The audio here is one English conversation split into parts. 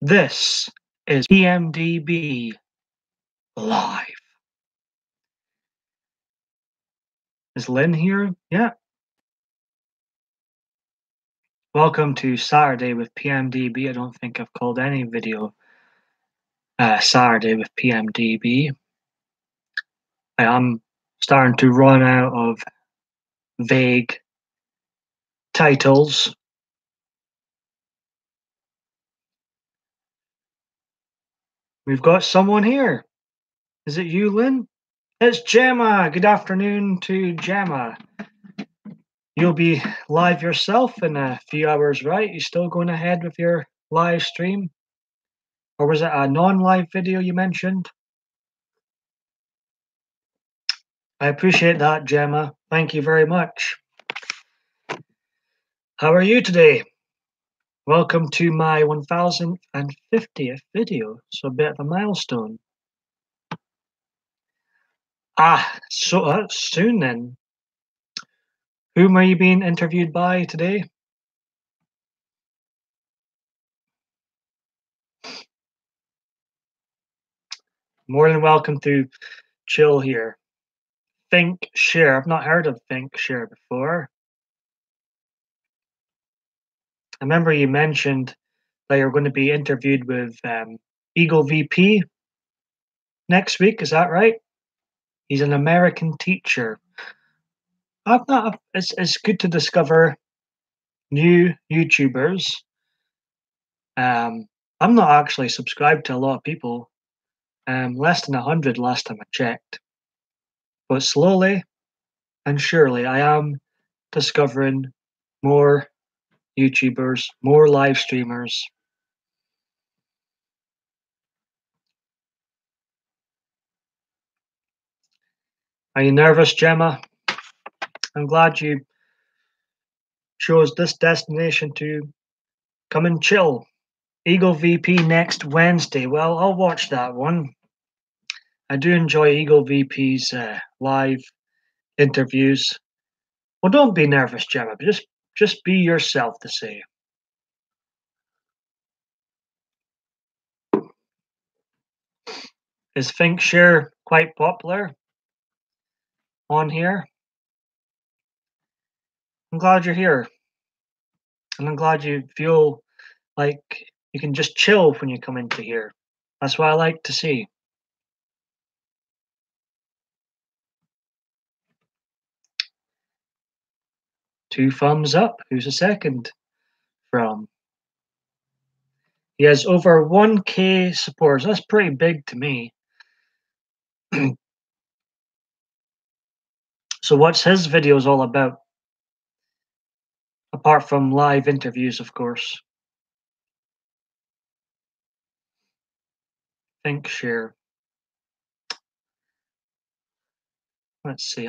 This is PMDB Live. Is Lynn here? Yeah. Welcome to Saturday with PMDB. I don't think I've called any video Saturday with PMDB. I am starting to run out of vague titles. We've got someone here. Is it you, Lynn? It's Gemma. Good afternoon to Gemma. You'll be live yourself in a few hours, right? You still going ahead with your live stream? Or was it a non-live video you mentioned? I appreciate that, Gemma. Thank you very much. How are you today? Welcome to my 1050th video, so a bit of a milestone. So that's soon then. Whom are you being interviewed by today? More than welcome to chill here. Think Share. I've not heard of Think Share before. I remember you mentioned that you're going to be interviewed with Eagle VP next week. Is that right? He's an American teacher. It's good to discover new YouTubers. I'm not actually subscribed to a lot of people. Less than 100 last time I checked. But slowly and surely I am discovering more YouTubers, more live streamers. Are you nervous, Gemma? I'm glad you chose this destination to come and chill. Eagle VP next Wednesday. Well, I'll watch that one. I do enjoy Eagle VP's live interviews. Well, don't be nervous, Gemma. Just be yourself to say. Is Think Share quite popular on here? I'm glad you're here. And I'm glad you feel like you can just chill when you come into here. That's what I like to see. Two thumbs up. Who's the second from? He has over 1K supporters. That's pretty big to me. So what's his videos all about? Apart from live interviews, of course. Think Share. Let's see.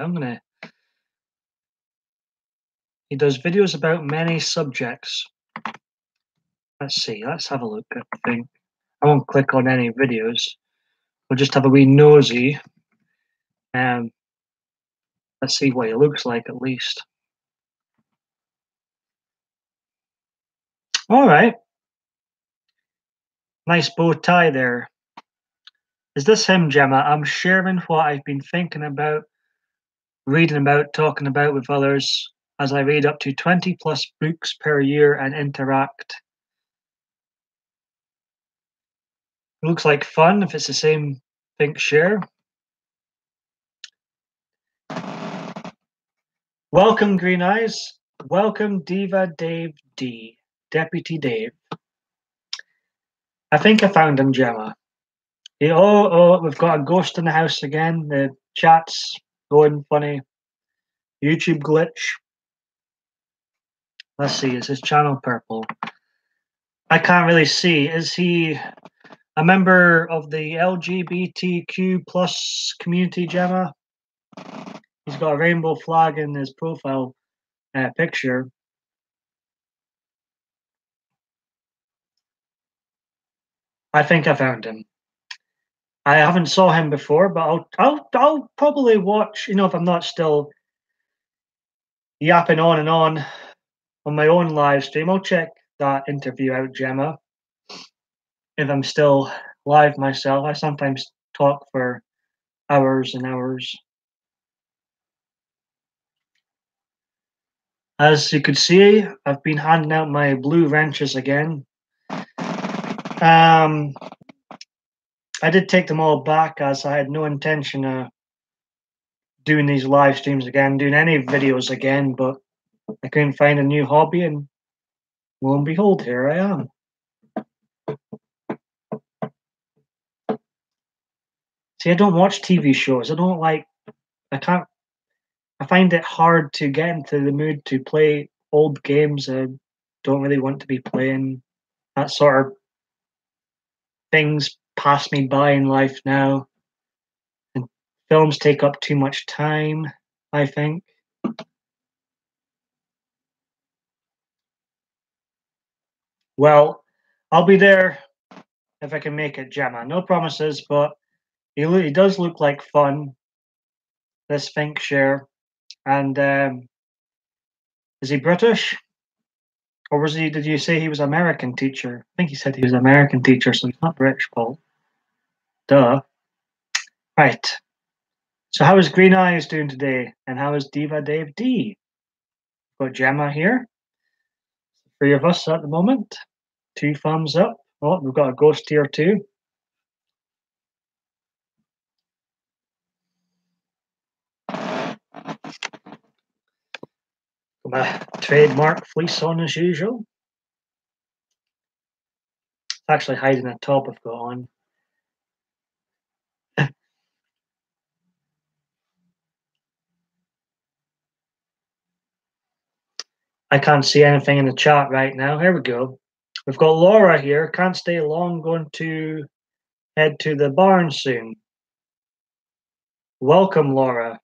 He does videos about many subjects. Let's see. Let's have a look at the thing. I won't click on any videos. We'll just have a wee nosy. Let's see what he looks like at least. All right. Nice bow tie there. Is this him, Gemma? I'm sharing what I've been thinking about, reading about, talking about with others as I read up to 20 plus books per year and interact. It looks like fun if it's the same Think Share. Welcome, Green Eyes. Welcome, Diva Dave D. Deputy Dave. I think I found him, Gemma. Oh, we've got a ghost in the house again. The chat's going funny. YouTube glitch. Let's see, is his channel purple? I can't really see. Is he a member of the LGBTQ plus community, Gemma? He's got a rainbow flag in his profile picture. I think I found him. I haven't saw him before, but I'll probably watch. You know, if I'm not still yapping on my own live stream, I'll check that interview out, Gemma. if I'm still live myself. I sometimes talk for hours and hours. As you could see, I've been handing out my blue wrenches again. I did take them all back as I had no intention of doing these live streams again, doing any videos again, but I couldn't find a new hobby, and lo and behold, here I am. See, I don't watch TV shows. I find it hard to get into the mood to play old games. I don't really want to be playing that sort of things pass me by in life now. And films take up too much time, I think. Well, I'll be there if I can make it, Gemma. No promises, but he does look like fun, this Sphinx share. And is he British? Or did you say he was American teacher? I think he said he was American teacher, so he's not British, Paul. Duh. Right. So how is Green Eyes doing today? And how is Diva Dave D? Got Gemma here. Three of us at the moment. 2 thumbs up. Oh, we've got a ghost here too. Got my trademark fleece on as usual. It's actually hiding the top I've got on. I can't see anything in the chat right now. Here we go. We've got Laura here. Can't stay long. Going to head to the barn soon. Welcome, Laura.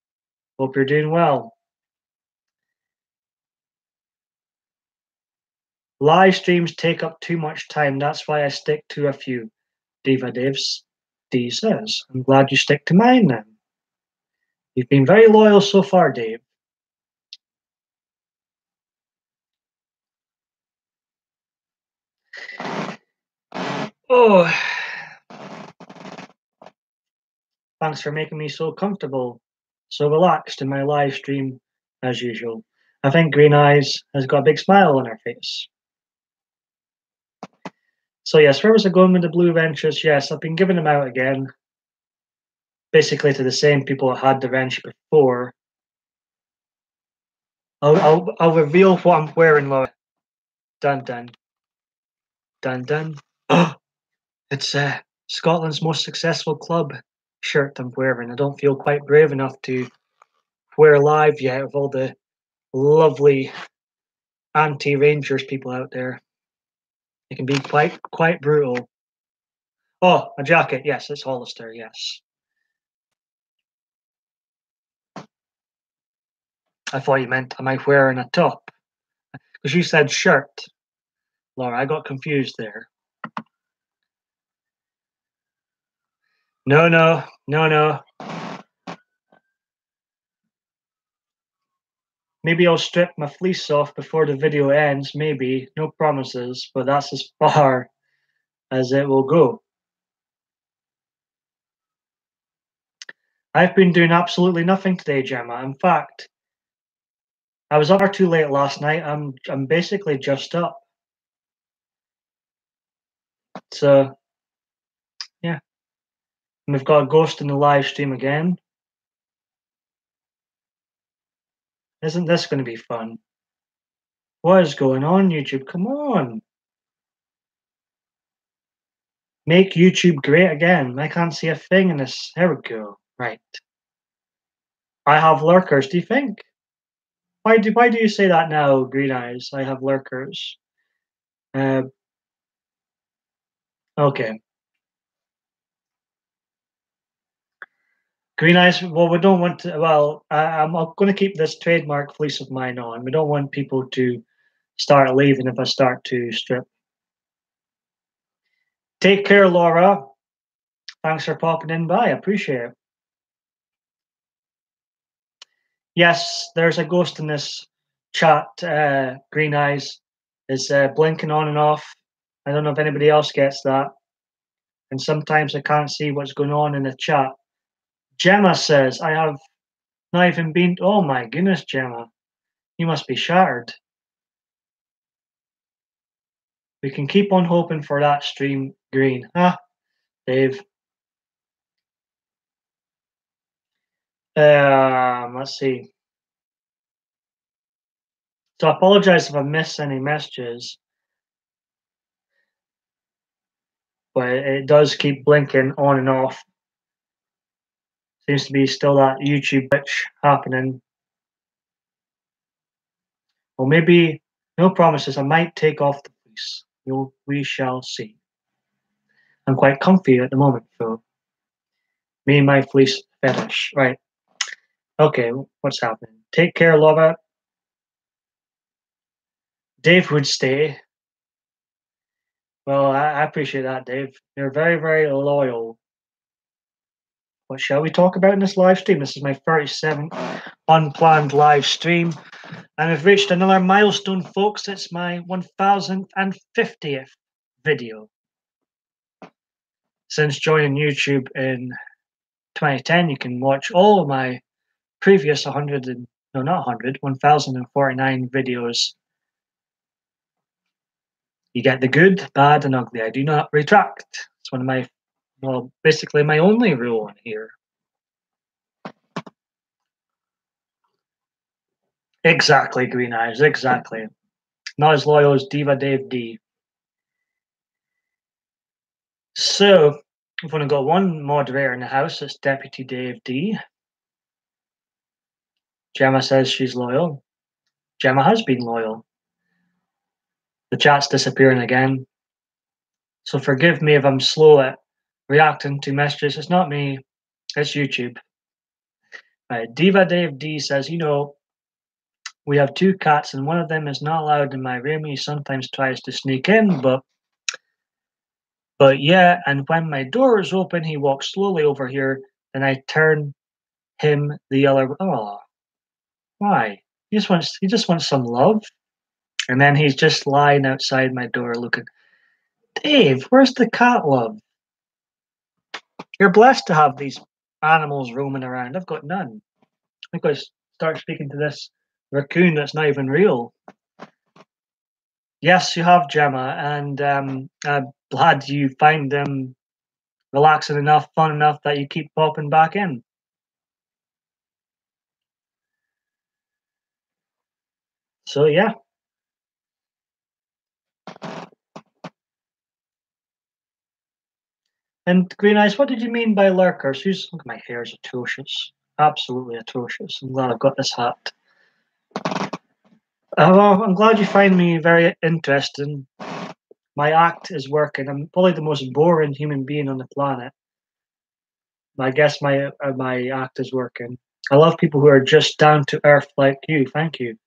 Hope you're doing well. Live streams take up too much time. That's why I stick to a few. Diva Dave's D says. I'm glad you stick to mine then. You've been very loyal so far, Dave. Oh, thanks for making me so comfortable, so relaxed in my live stream as usual. I think Green Eyes has got a big smile on her face. So yes, where was I going with the blue wrenches? Yes, I've been giving them out again. Basically to the same people that had the wrench before. I'll reveal what I'm wearing, Laura. Dun dun. Dun dun. Oh, it's Scotland's most successful club shirt I'm wearing. I don't feel quite brave enough to wear live yet with all the lovely anti-Rangers people out there. It can be quite brutal. Oh, a jacket. Yes, it's Hollister. Yes. I thought you meant am I wearing a top? Because you said shirt, Laura. I got confused there. No. Maybe I'll strip my fleece off before the video ends. Maybe. No promises, but that's as far as it will go. I've been doing absolutely nothing today, Gemma. In fact, I was up far too late last night. I'm basically just up. So yeah. And we've got a ghost in the live stream again. Isn't this going to be fun? What is going on, YouTube? Come on. Make YouTube great again. I can't see a thing in this. There we go. Right. I have lurkers, do you think? Why do you say that now, Green Eyes? I have lurkers. Okay. Green Eyes, well, we don't want to, well, I'm going to keep this trademark fleece of mine on. We don't want people to start leaving if I start to strip. Take care, Laura. Thanks for popping in by. I appreciate it. Yes, there's a ghost in this chat. Green Eyes is blinking on and off. I don't know if anybody else gets that. and sometimes I can't see what's going on in the chat. Gemma says, I have not even been. Oh my goodness, Gemma. You must be shattered. We can keep on hoping for that stream green. Dave. Let's see. So I apologize if I miss any messages, but it does keep blinking on and off. Seems to be still that YouTube glitch happening. Well, maybe no promises. I might take off the fleece. We shall see. I'm quite comfy at the moment, so me and my fleece fetish. Right. Okay, what's happening? Take care, lover. Dave would stay. Well, I appreciate that, Dave. You're very, very loyal. What shall we talk about in this live stream? This is my 37th unplanned live stream, and I've reached another milestone, folks. It's my 1050th video. Since joining YouTube in 2010, you can watch all of my previous 1049 videos. You get the good, bad, and ugly. I do not retract. It's one of my, well, basically my only rule in here. Exactly, Green Eyes, exactly. Not as loyal as Diva Dave D. So, we've only got one moderator in the house. It's Deputy Dave D. Gemma says she's loyal. Gemma has been loyal. The chat's disappearing again. So forgive me if I'm slow at reacting to messages. It's not me, it's YouTube. Diva Dave D says, we have two cats and one of them is not allowed in my room. He sometimes tries to sneak in, but yeah, and when my door is open, he walks slowly over here, and I turn him the other. Oh, why? He just wants some love, and then he's just lying outside my door looking. Dave, where's the cat love? You're blessed to have these animals roaming around. I've got none. I think I start speaking to this raccoon that's not even real. Yes, you have, Gemma, and I'm glad you find them relaxing enough, fun enough that you keep popping back in. So yeah. And Green Eyes, what did you mean by lurkers? Look, my hair's atrocious. Absolutely atrocious. I'm glad I've got this hat. Well, I'm glad you find me very interesting. My act is working. I'm probably the most boring human being on the planet. I guess my act is working. I love people who are just down to earth like you. Thank you.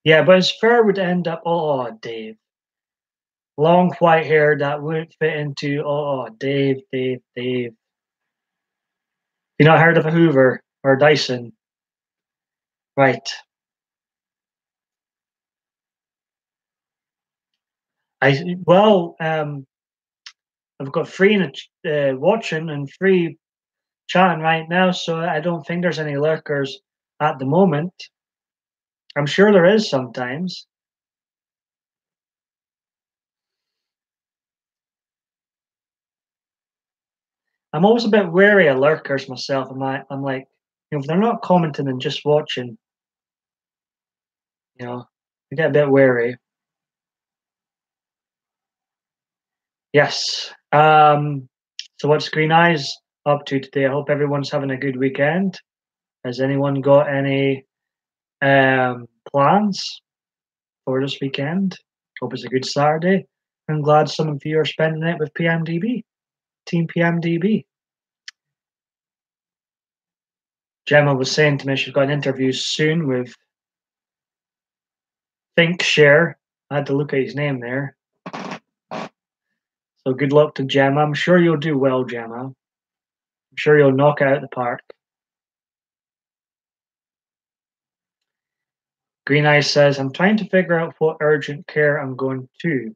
Yeah, but his fur would end up. Oh, Dave. Long white hair that wouldn't fit into. Oh, Dave. You not heard of a Hoover or Dyson? Right. I've got free watching and free chatting right now, so I don't think there's any lurkers at the moment. I'm sure there is sometimes. I'm always a bit wary of lurkers myself. I'm like, if they're not commenting and just watching, I get a bit wary. Yes. So what's Green Eyes up to today? I hope everyone's having a good weekend. Has anyone got any plans for this weekend? Hope it's a good Saturday. I'm glad some of you are spending it with PMDB, Team PMDB. Gemma was saying to me she's got an interview soon with ThinkShare. I had to look at his name there. So good luck to Gemma. I'm sure you'll do well, Gemma. I'm sure you'll knock it out of the park. Green Eyes says, I'm trying to figure out what urgent care I'm going to.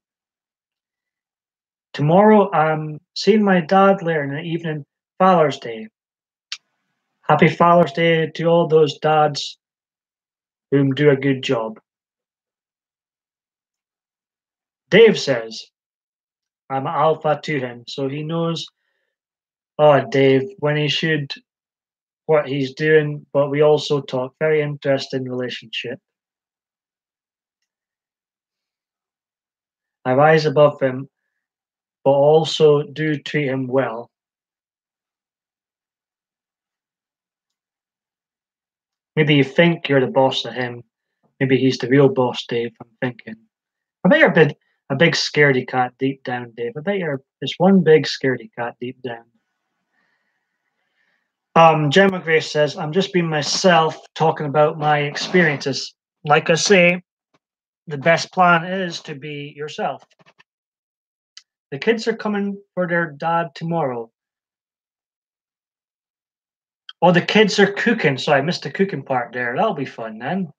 Tomorrow I'm seeing my dad later in the evening, Father's Day. Happy Father's Day to all those dads who do a good job. Dave says I'm alpha to him, so he knows, oh, Dave, when he should, what he's doing, but we also talk. Very interesting relationship. I rise above him, but also do treat him well. Maybe you think you're the boss of him. Maybe he's the real boss, Dave. I'm thinking. I bet you're a big scaredy cat deep down, Dave. I bet you're just one big scaredy cat deep down. Gemma Grace says, I'm just being myself talking about my experiences. Like I say, the best plan is to be yourself. The kids are coming for their dad tomorrow. Oh, the kids are cooking. So I missed the cooking part there. That'll be fun then.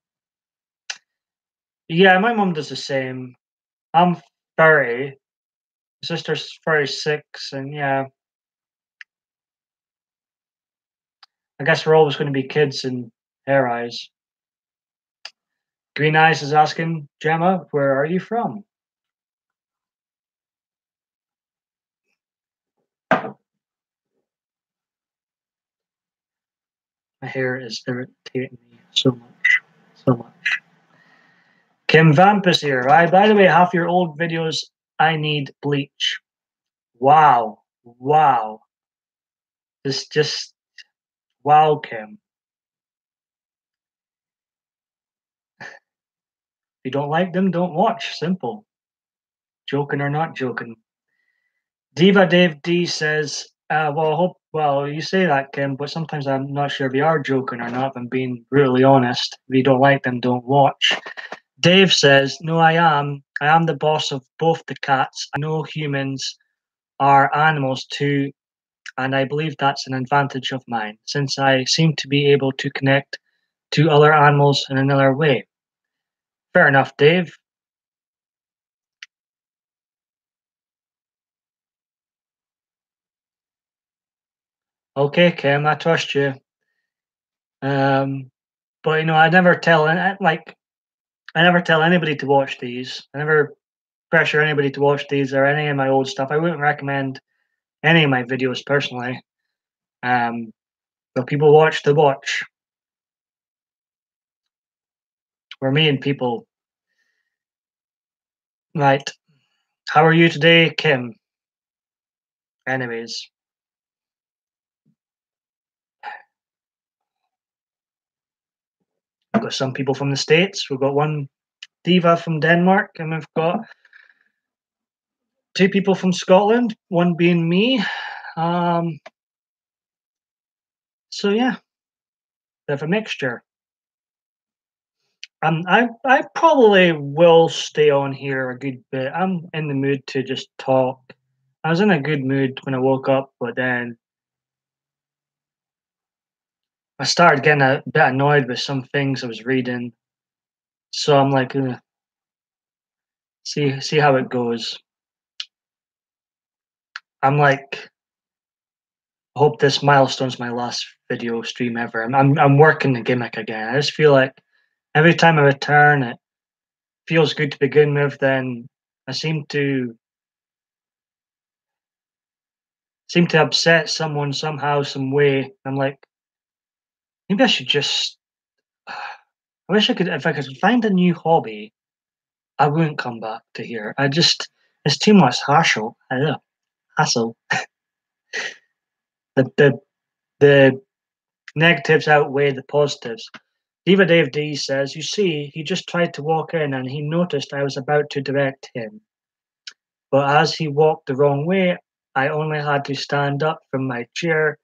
Yeah, my mum does the same. I'm 30. My sister's 36, and yeah, I guess we're always going to be kids in her eyes. Green Eyes is asking, Gemma, where are you from? My hair is irritating me so much. So much. Kim Vamp is here. By the way, half your old videos, I need bleach. Wow. Wow. This just, wow, Kim. If you don't like them, don't watch. Simple. Joking or not joking. Diva Dave D says, well, you say that, Kim, but sometimes I'm not sure if you are joking or not. If I'm being brutally honest. If you don't like them, don't watch. Dave says, no, I am. I am the boss of both the cats. I know humans are animals too, and I believe that's an advantage of mine, since I seem to be able to connect to other animals in another way. Fair enough, Dave. Okay, Kim, I trust you. But I never tell, I never tell anybody to watch these. I never pressure anybody to watch these or any of my old stuff. I wouldn't recommend any of my videos personally. But people watch to watch. We're me and people. Right. How are you today, Kim? Anyways. We've got some people from the States. We've got one diva from Denmark, and we've got two people from Scotland, one being me. So yeah, bit of a mixture. I probably will stay on here a good bit. I'm in the mood to just talk. I was in a good mood when I woke up, but then I started getting a bit annoyed with some things I was reading. So I'm like, see how it goes. I'm like, I hope this milestone's my last video stream ever. I'm working the gimmick again. I just feel like every time I return, it feels good to begin with. Then I seem to upset someone somehow, some way. I'm like, maybe I should just. I wish I could. If I could find a new hobby, I wouldn't come back to here. It's too much hassle. Hassle. The the negatives outweigh the positives. Diva Dave D says, you see, he just tried to walk in and he noticed I was about to direct him. But as he walked the wrong way, I only had to stand up from my chair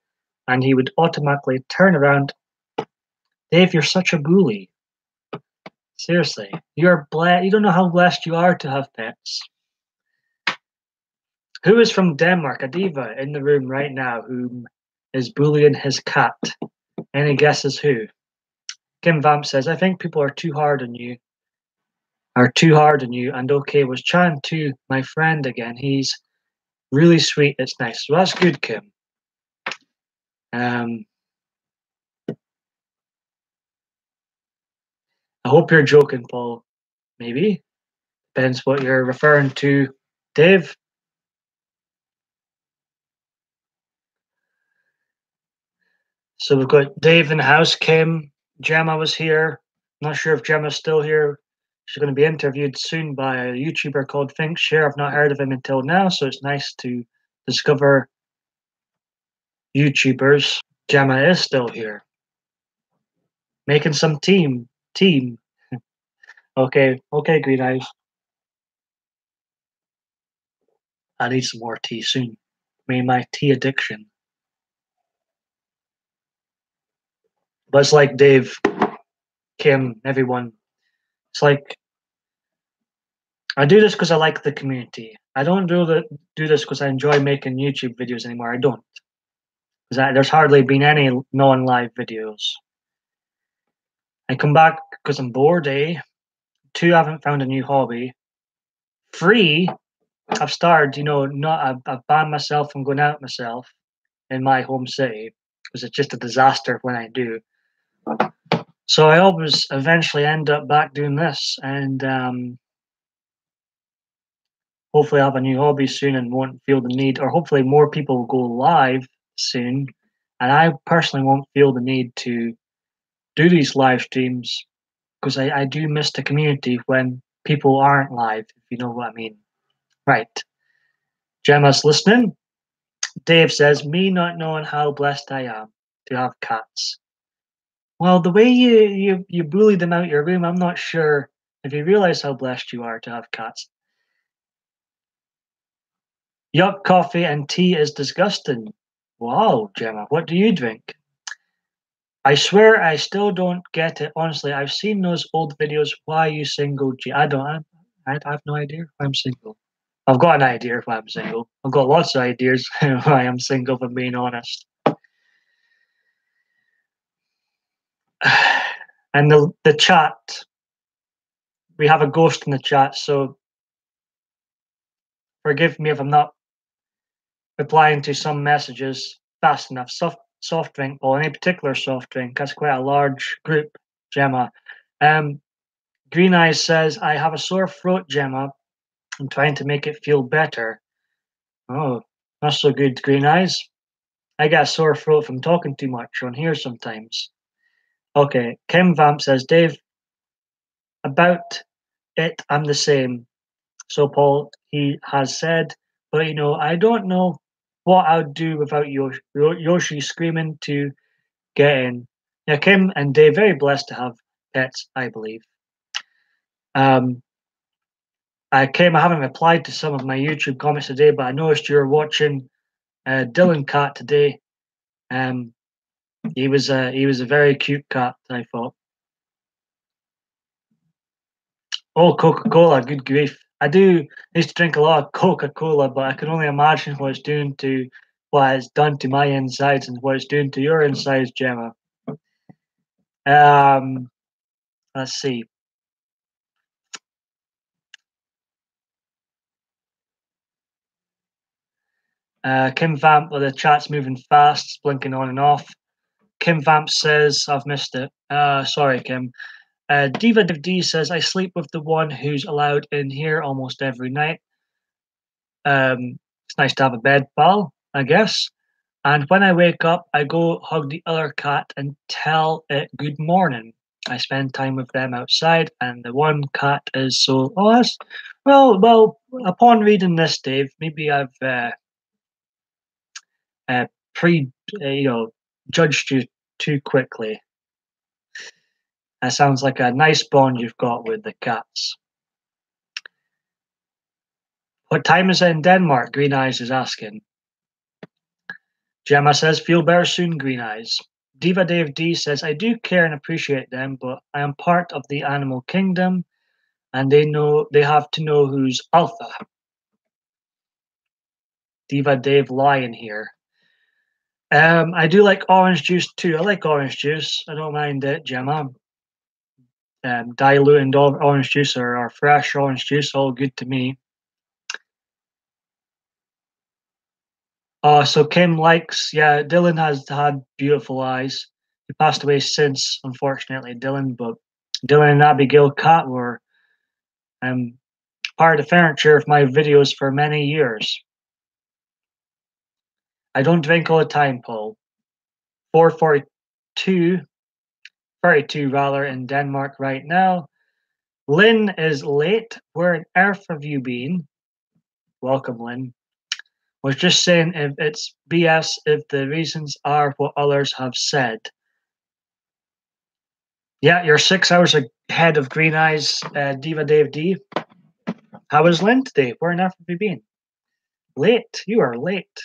and he would automatically turn around. Dave, you're such a bully. Seriously, you're blessed. You don't know how blessed you are to have pets. Who is from Denmark, a diva in the room right now who is bullying his cat? Any guesses who? Kim Vamp says, I think people are too hard on you. And okay was chatting to my friend again. He's Really sweet. It's nice. So that's good, Kim. I hope you're joking, Paul. Maybe. Depends what you're referring to, Dave. So we've got Dave in the house, Kim. Gemma was here. Not sure if Gemma's still here. She's going to be interviewed soon by a YouTuber called ThinkShare. I've not heard of him until now, so it's nice to discover YouTubers. Gemma is still here. Making some team. Okay, Green Eyes. I need some more tea soon. My tea addiction. But it's like Dave, Kim, everyone. It's like I do this because I like the community. I don't do this because I enjoy making YouTube videos anymore. I don't. Because there's hardly been any non-live videos. I come back because I'm bored, eh? 2, I haven't found a new hobby. 3, I've started, I've banned myself from going out myself in my home city because it's just a disaster when I do. So I always eventually end up back doing this, and hopefully I'll have a new hobby soon and won't feel the need, or hopefully more people will go live soon, and I personally won't feel the need to do these live streams because I do miss the community when people aren't live, if you know what I mean. Right. Gemma's listening. Dave says, me not knowing how blessed I am to have cats. Well, the way you bully them out your room, I'm not sure if you realize how blessed you are to have cats. Yuck, coffee and tea is disgusting. Wow, Gemma, what do you drink? I swear I still don't get it. Honestly, I've seen those old videos. Why are you single? I have no idea why I'm single. I've got an idea why I'm single. I've got lots of ideas why I'm single, if I'm being honest. And the chat, we have a ghost in the chat, so forgive me if I'm not replying to some messages fast enough. Soft drink, or any particular soft drink. That's quite a large group, Gemma. Green Eyes says, I have a sore throat, Gemma. I'm trying to make it feel better. Oh, not so good, Green Eyes. I get a sore throat from talking too much on here sometimes. Okay, Kim Vamp says, Dave, about it, I'm the same. So Paul, he has said, but I don't know what I'd do without Yoshi screaming to get in. Yeah, Kim and Dave, very blessed to have pets, I believe. Kim, I haven't replied to some of my YouTube comments today, but I noticed you were watching Dylan Cat today. He was a very cute cat, I thought. Oh, Coca-Cola, good grief. I used to drink a lot of Coca-Cola, but I can only imagine what it's done to my insides and what it's doing to your insides, Gemma. Let's see. Kim Vamp, well, the chat's moving fast, it's blinking on and off. Kim Vamp says, I've missed it. Sorry, Kim. Diva D says, I sleep with the one who's allowed in here almost every night. It's nice to have a bed pal, I guess. And when I wake up, I go hug the other cat and tell it good morning. I spend time with them outside, and the one cat is so. Oh, that's well. Upon reading this, Dave, maybe I've pre, judged you too quickly. That sounds like a nice bond you've got with the cats. What time is it in Denmark? Green Eyes is asking. Gemma says, feel better soon, Green Eyes. Diva Dave D says, I do care and appreciate them, but I am part of the animal kingdom, and they have to know who's alpha. Diva Dave Lion here. I do like orange juice too. I like orange juice. I don't mind it, Gemma. Diluted orange juice or fresh orange juice, all good to me. Oh, so Kim likes, yeah, Dylan has had beautiful eyes. He passed away since, unfortunately, Dylan, but Dylan and Abigail Cat were um, part of the furniture of my videos for many years. I don't drink all the time, Paul. 4:42, 42 rather, in Denmark right now. Lynn is late. Where on earth have you been? Welcome, Lynn. Was just saying if it's BS if the reasons are what others have said. Yeah, you're 6 hours ahead of Green Eyes, Diva Dave D. How is Lynn today? Where on earth have you been? Late. You are late.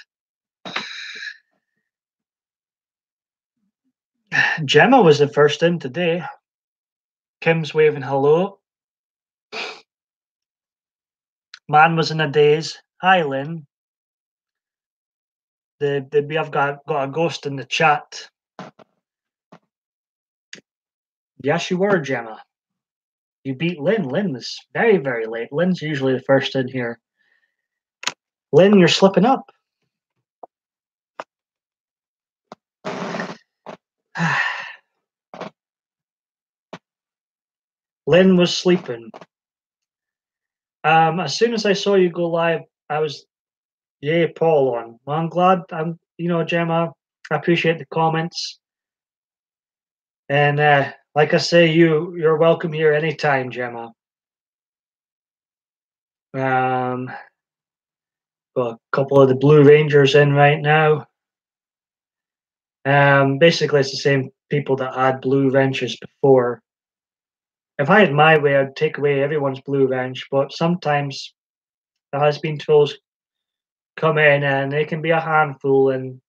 Gemma was the first in today. Kim's waving hello. Man was in a daze. Hi, Lynn. We have got a ghost in the chat. Yes, you were, Gemma. You beat Lynn. Lynn was very, very late. Lynn's usually the first in here. Lynn, you're slipping up. Lynn was sleeping. As soon as I saw you go live, I was, yay, Paul on. Well, I'm glad. Gemma, I appreciate the comments. And like I say, you're welcome here anytime, Gemma. Got a couple of the Blue Rangers in right now. Basically, it's the same people that had Blue Wrenches before. If I had my way, I'd take away everyone's Blue Wrench, but sometimes there has been trolls come in and they can be a handful, and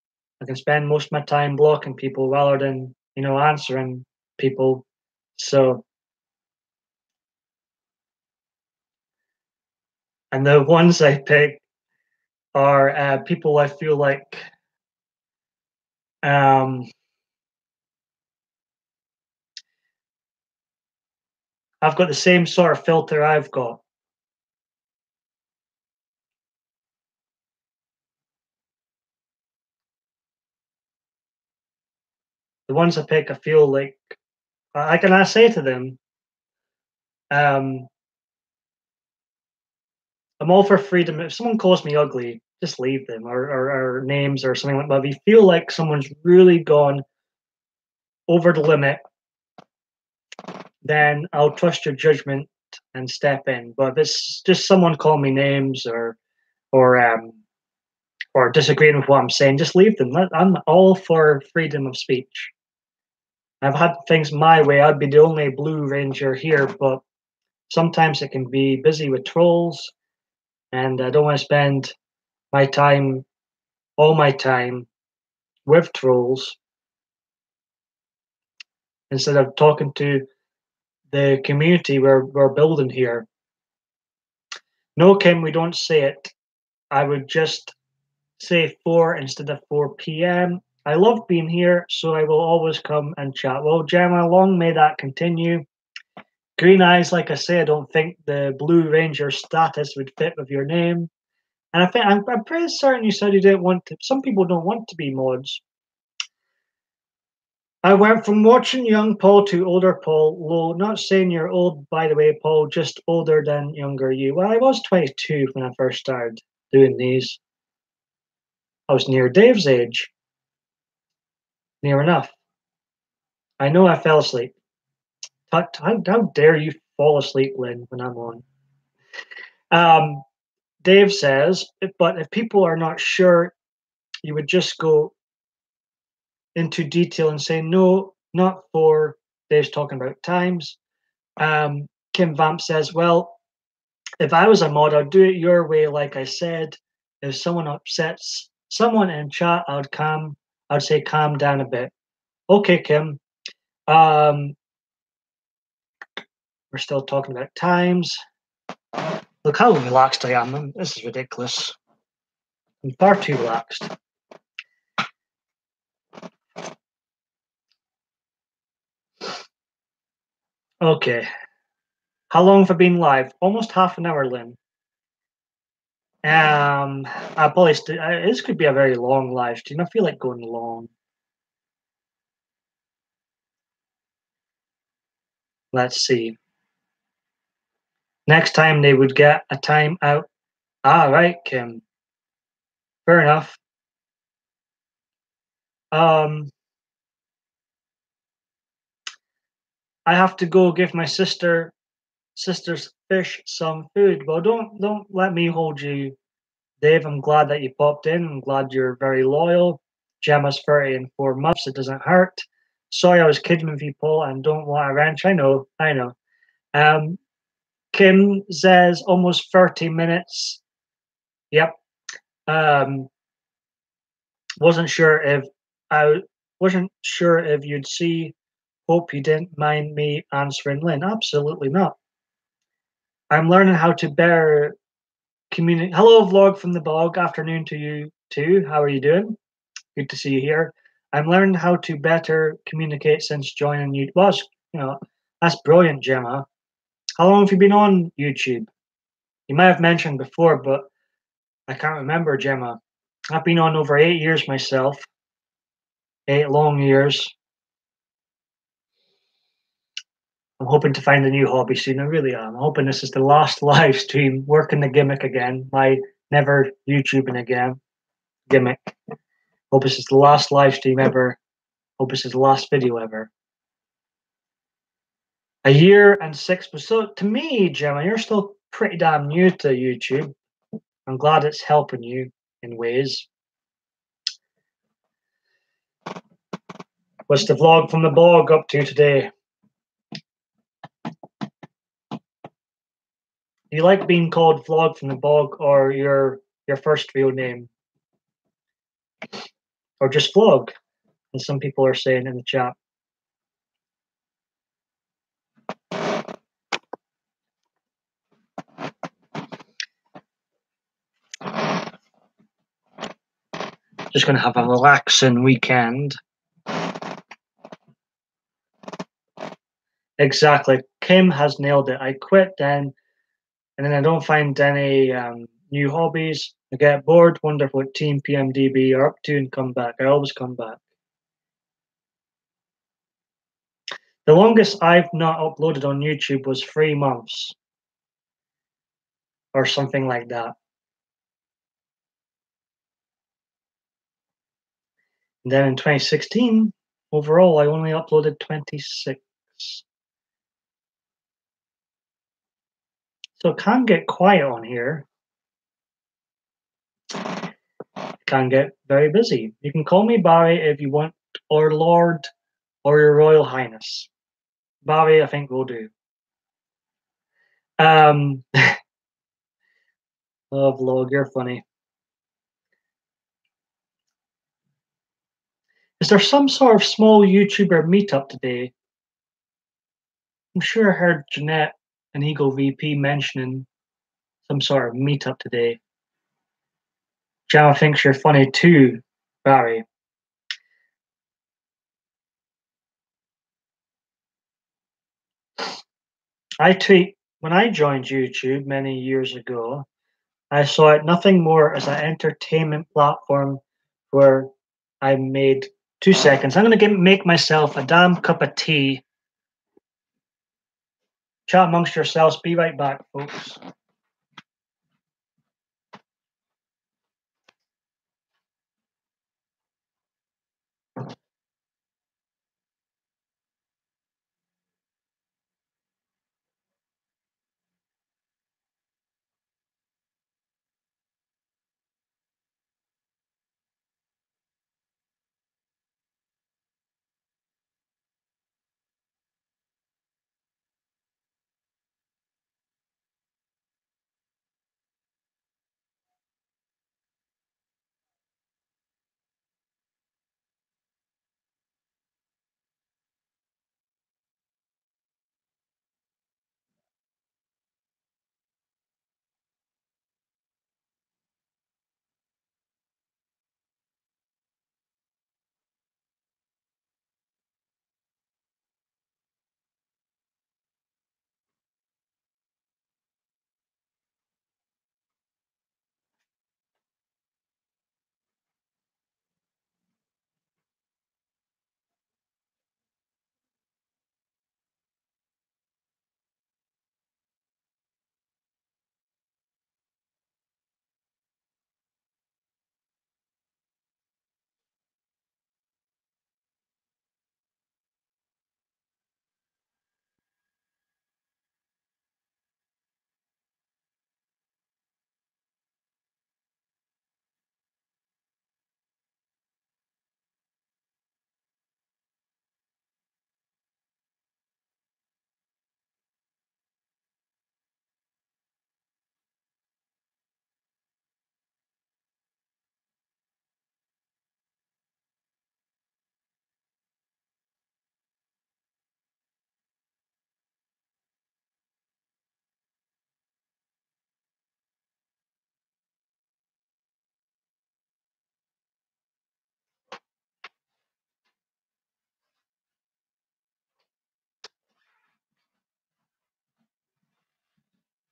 I can spend most of my time blocking people rather than, answering people. So, and the ones I pick are people I feel like I've got the same sort of filter I've got. The ones I pick, I feel like I say to them, I'm all for freedom. If someone calls me ugly, just leave them, or names or something like that. If you feel like someone's really gone over the limit, then I'll trust your judgment and step in. But if it's just someone calling me names or or disagreeing with what I'm saying, just leave them. I'm all for freedom of speech. I've had things my way. I'd be the only Blue Ranger here, but sometimes it can be busy with trolls, and I don't want to spend all my time, with trolls instead of talking to the community we're building here. No, Kim, we don't say it. I would just say 4 instead of 4 p.m. I love being here, so I will always come and chat. Well, Gemma, long may that continue. Green Eyes, like I say, I don't think the Blue Ranger status would fit with your name. And I'm pretty certain you said you didn't want to. Some people don't want to be mods. I went from watching young Paul to older Paul. Well, not saying you're old, by the way, Paul, just older than younger you. Well, I was 22 when I first started doing these. I was near Dave's age. Near enough. I know I fell asleep. How dare you fall asleep, Lynn, when I'm on? Dave says, but if people are not sure, you would just go into detail and say, no, not 4. Dave's talking about times. Kim Vamp says, well, if I was a mod, I'd do it your way, like I said. If someone upsets someone in chat, I'd say calm down a bit. Okay, Kim. We're still talking about times. Look how relaxed I am. This is ridiculous. I'm far too relaxed. Okay. How long have I been live? Almost half an hour, Lynn. I probably this could be a very long live stream. I feel like going long. Let's see. Next time they would get a time out. Ah, right, Kim. Fair enough. Um, I have to go give my sister's fish some food. Well, don't let me hold you, Dave. I'm glad that you popped in. I'm glad you're very loyal. Gemma's 30 in 4 months. It doesn't hurt. Sorry, I was kidding with you, Paul, and don't want a wrench. I know, I know. Um, Kim says almost 30 minutes. Yep. Um, wasn't sure if I wasn't sure if you'd see. Hope you didn't mind me answering, Lynn. Absolutely not. I'm learning how to better communicate. Hello, vlog from the blog. Afternoon to you too. How are you doing? Good to see you here. I'm learning how to better communicate since joining you. Was that's brilliant, Gemma. How long have you been on YouTube? You might have mentioned before, but I can't remember, Gemma. I've been on over 8 years myself. 8 long years. I'm hoping to find a new hobby soon. I really am. I'm hoping this is the last live stream. Working the gimmick again. My never YouTubing again gimmick. Hope this is the last live stream ever. Hope this is the last video ever. A year and 6 months. So to me, Gemma, you're still pretty damn new to YouTube. I'm glad it's helping you in ways. What's the vlog from the blog up to today? Do you like being called vlog from the blog or your first real name? Or just vlog, as some people are saying in the chat. Just gonna have a relaxing weekend. Exactly. Kim has nailed it. I quit then, and then I don't find any new hobbies. I get bored, wonder what Team PMDB are up to, and come back. I always come back. The longest I've not uploaded on YouTube was 3 months or something like that. And then in 2016, overall, I only uploaded 26. So it can get quiet on here. It can get very busy. You can call me Barry if you want, or Lord, or Your Royal Highness. Barry, I think will do. Oh, vlog, you're funny. Is there some sort of small YouTuber meetup today? I'm sure I heard Jeanette and Eagle VP mentioning some sort of meetup today. Gemma thinks you're funny too, Barry. I tweet when I joined YouTube many years ago. I saw it nothing more as an entertainment platform where I made 2 seconds. I'm gonna make myself a damn cup of tea. Chat amongst yourselves. Be right back, folks.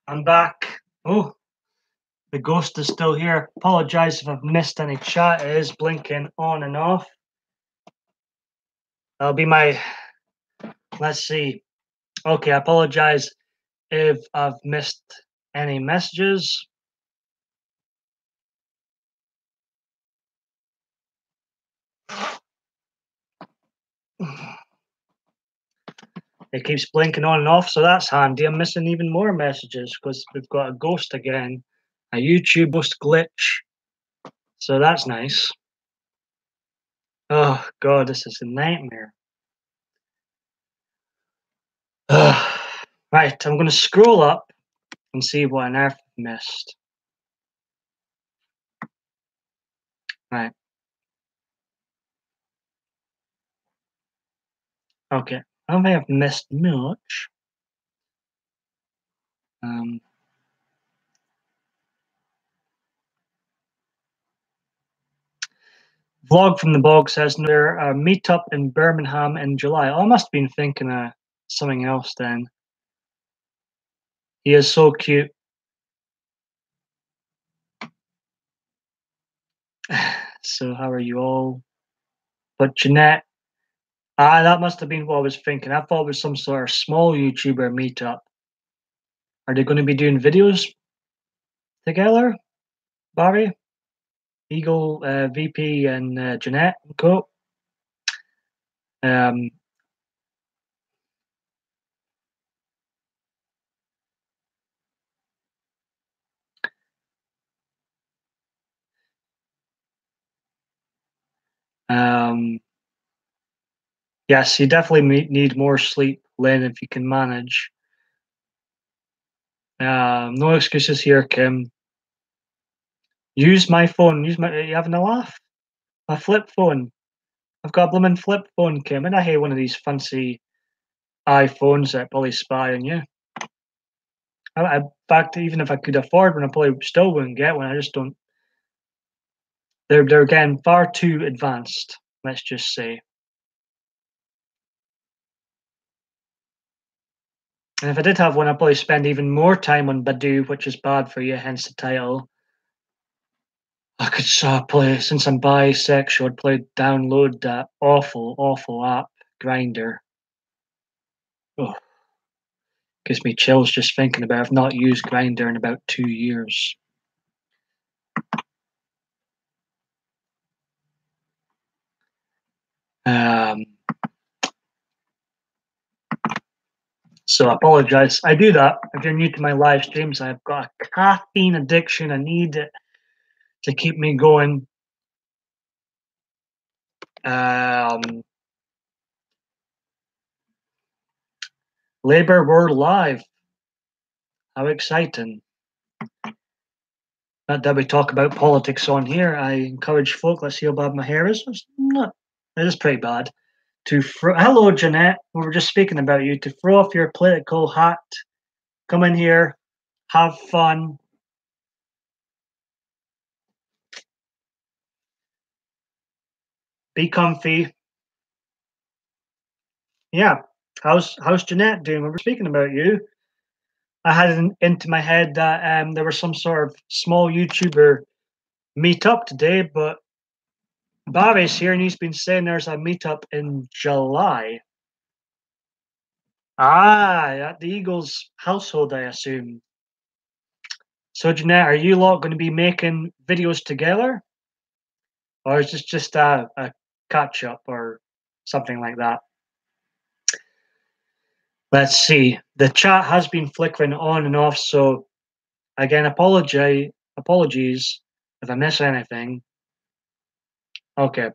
I'm back. Oh, the ghost is still here. Apologize if I've missed any chat. It is blinking on and off. That'll be my. Let's see. Okay, I apologize if I've missed any messages. It keeps blinking on and off, so that's handy. I'm missing even more messages because we've got a ghost again, a YouTube ghost glitch. So that's nice. Oh god, this is a nightmare. Right, I'm going to scroll up and see what on earth I've missed. Right. Okay. I don't think I've missed much. Vlog from the Bog says there a meetup in Birmingham in July. Oh, I must have been thinking of something else then. He is so cute. So how are you all? But Jeanette, that must have been what I was thinking. I thought it was some sort of small YouTuber meetup. Are they going to be doing videos together, Barry, Eagle, VP, and Jeanette and co? Um, um, yes, you definitely need more sleep, Lynn, if you can manage. No excuses here, Kim. Use my phone. You having a laugh? My flip phone. I've got a blooming flip phone, Kim, and I hate one of these fancy iPhones that probably spy on you. In fact, even if I could afford one, I probably still wouldn't get one. I just don't. They're again far too advanced. Let's just say. And if I did have one, I'd probably spend even more time on Badoo, which is bad for you, hence the title. I could play, since I'm bisexual, I'd play download that awful, awful app, Grinder. Oh, gives me chills just thinking about it. I've not used Grinder in about 2 years. So I apologize. I do that. If you're new to my live streams, I've got a caffeine addiction. I need it to keep me going. Labour World Live. How exciting. Not that we talk about politics on here. I encourage folk, let's see how bad my hair is. It is pretty bad. Hello, Jeanette. We were just speaking about you. To throw off your political hat, come in here, have fun. Be comfy. Yeah. How's Jeanette doing? We were speaking about you. I had it into my head that there was some sort of small YouTuber meetup today, but Barry's here and he's been saying there's a meetup in July. At the Eagles household, I assume. So, Jeanette, are you lot going to be making videos together? Or is this just a catch up or something like that? Let's see. The chat has been flickering on and off, so again, apologies if I miss anything. Okay.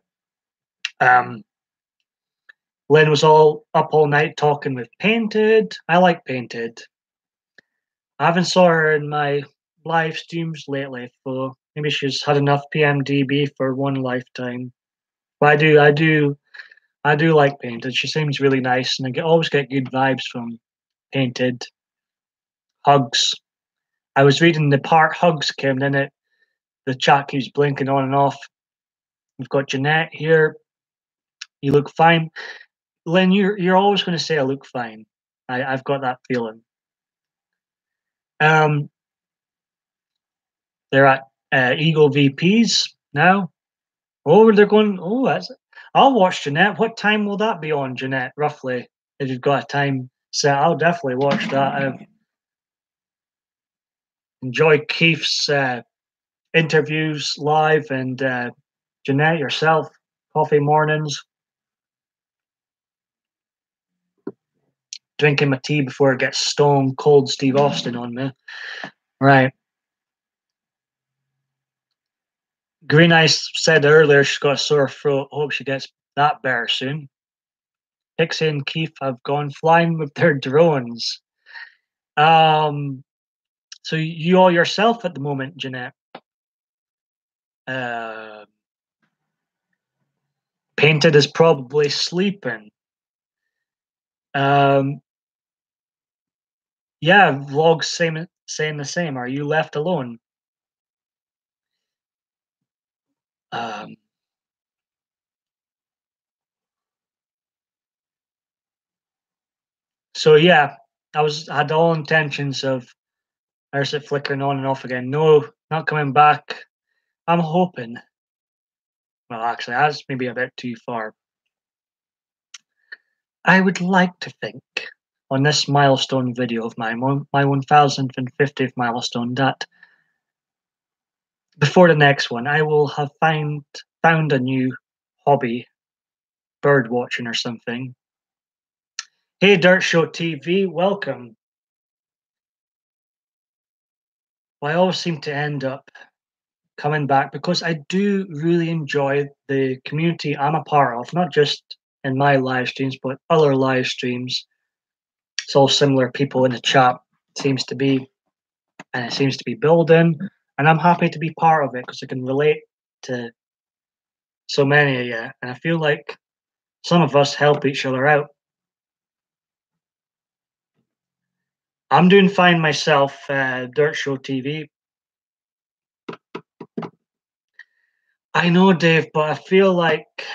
Lynn was all up all night talking with Painted. I like Painted. I haven't saw her in my live streams lately, so maybe she's had enough PMDB for one lifetime. But I do like Painted. She seems really nice, and always get good vibes from Painted. Hugs. I was reading the part Hugs came, then the chat keeps blinking on and off. We've got Jeanette here. You look fine. Lynn, you're always going to say I look fine. I've got that feeling. Um, they're at Eagle VPs now. Oh, they're going. Oh, that's. I'll watch Jeanette. What time will that be on, Jeanette? Roughly, if you've got a time set, I'll definitely watch that. I enjoy Keith's interviews live, and Jeanette yourself, coffee mornings, drinking my tea before it gets stone cold Steve Austin on me. Right. Green Eyes said earlier she's got a sore throat. Hope she gets that better soon. Pixie and Keith have gone flying with their drones. Um, so you all yourself at the moment, Jeanette. Uh, Painted is probably sleeping. Um, yeah, vlogs saying the same. Are you left alone? Um, so yeah, had all intentions of there's it flickering on and off again. No, not coming back. I'm hoping. Well, actually, that's maybe a bit too far. I would like to think on this milestone video of mine, my 1050th milestone, that before the next one, I will have found a new hobby, bird watching or something. Hey, Dirt Show TV, welcome. Well, I always seem to end up coming back because I do really enjoy the community I'm a part of, not just in my live streams, but other live streams. It's all similar people in the chat, seems to be, and it seems to be building. And I'm happy to be part of it because I can relate to so many of you. And I feel like some of us help each other out. I'm doing fine myself, Dirt Show TV. I know, Dave, but I feel like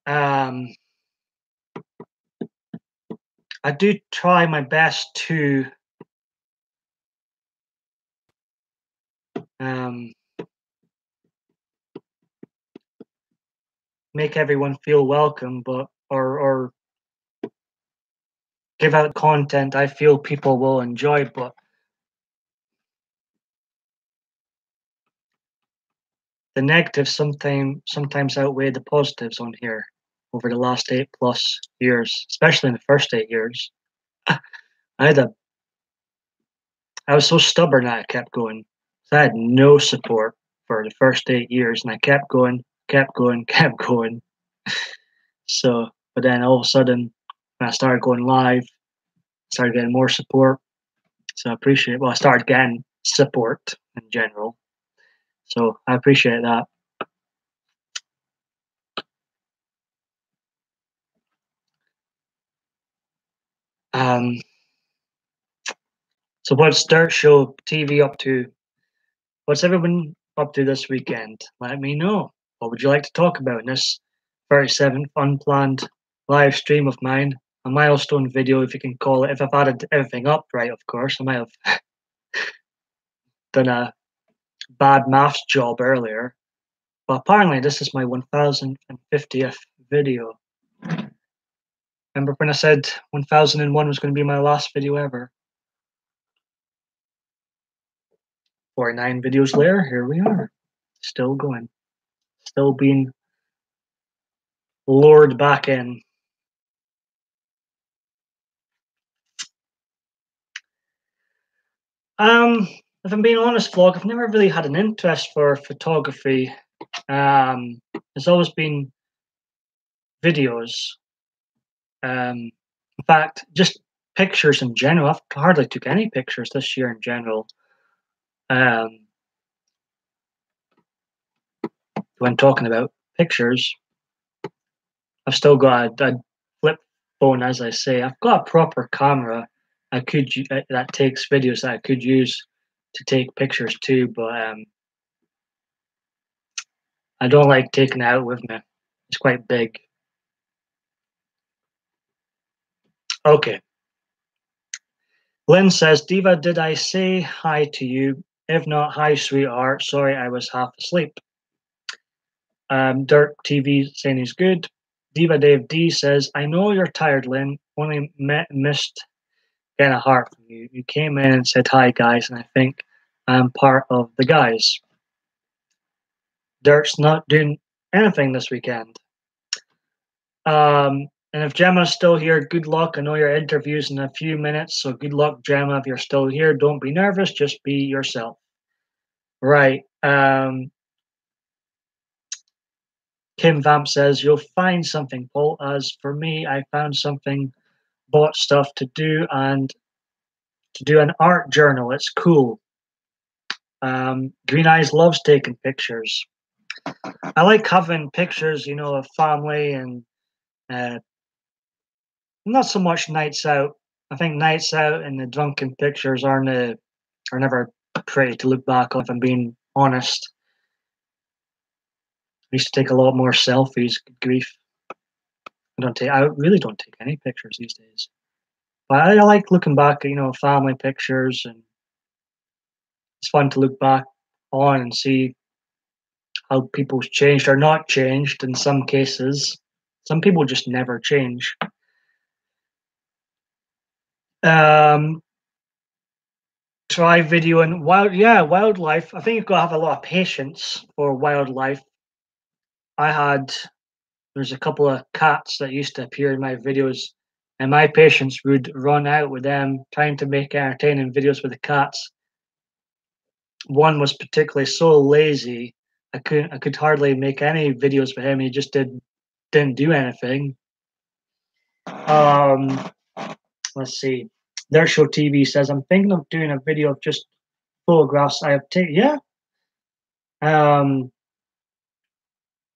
I do try my best to um, make everyone feel welcome, but or give out content I feel people will enjoy. But the negatives sometimes outweigh the positives on here over the last 8+ years, especially in the first 8 years. I had a I was so stubborn that I kept going. So I had no support for the first 8 years, and I kept going, kept going, kept going. So, but then all of a sudden, when I started going live, I started getting more support. So I appreciate. Well, I started getting support in general. So I appreciate that. Um, so what's Dirt Show TV up to? What's everyone up to this weekend? Let me know. What would you like to talk about in this 37th unplanned live stream of mine? A milestone video, if you can call it. If I've added everything up right, of course. I might have done a bad maths job earlier. But apparently this is my 1050th video. Remember when I said 1001 was going to be my last video ever? 49 videos later, here we are. Still going. Still being lured back in. If I'm being honest, vlog, I've never really had an interest for photography. It's always been videos. In fact, just pictures in general. I've hardly took any pictures this year in general. When talking about pictures, I've still got a flip phone, as I say. I've got a proper camera that takes videos that I could use to take pictures too, but I don't like taking it out with me. It's quite big. Okay. Lynn says, Diva, did I say hi to you? If not, hi, sweetheart. Sorry, I was half asleep. Dirt TV saying he's good. Diva Dave D says, I know you're tired, Lynn. Only missed getting a heart from you. You came in and said hi, guys, and I think I'm part of the guys. Dirt's not doing anything this weekend. And if Gemma's still here, good luck. I know your interview's in a few minutes, so good luck, Gemma. If you're still here, don't be nervous. Just be yourself. Right. Kim Vamp says, you'll find something, Paul. As for me, I found something, bought stuff to do and to do an art journal. It's cool. Green Eyes loves taking pictures. I like having pictures, of family and not so much nights out. I think nights out and the drunken pictures are never pretty to look back on, if I'm being honest. I used to take a lot more selfies. Good grief. I really don't take any pictures these days. But I like looking back at, family pictures, and it's fun to look back on and see how people's changed or not changed in some cases. Some people just never change. Try videoing wildlife. I think you've got to have a lot of patience for wildlife. There's a couple of cats that used to appear in my videos, and my patience would run out with them trying to make entertaining videos with the cats. One was particularly so lazy, I could hardly make any videos with him. He just didn't do anything. Let's see. Their Show TV says, I'm thinking of doing a video of just photographs I have taken. Yeah.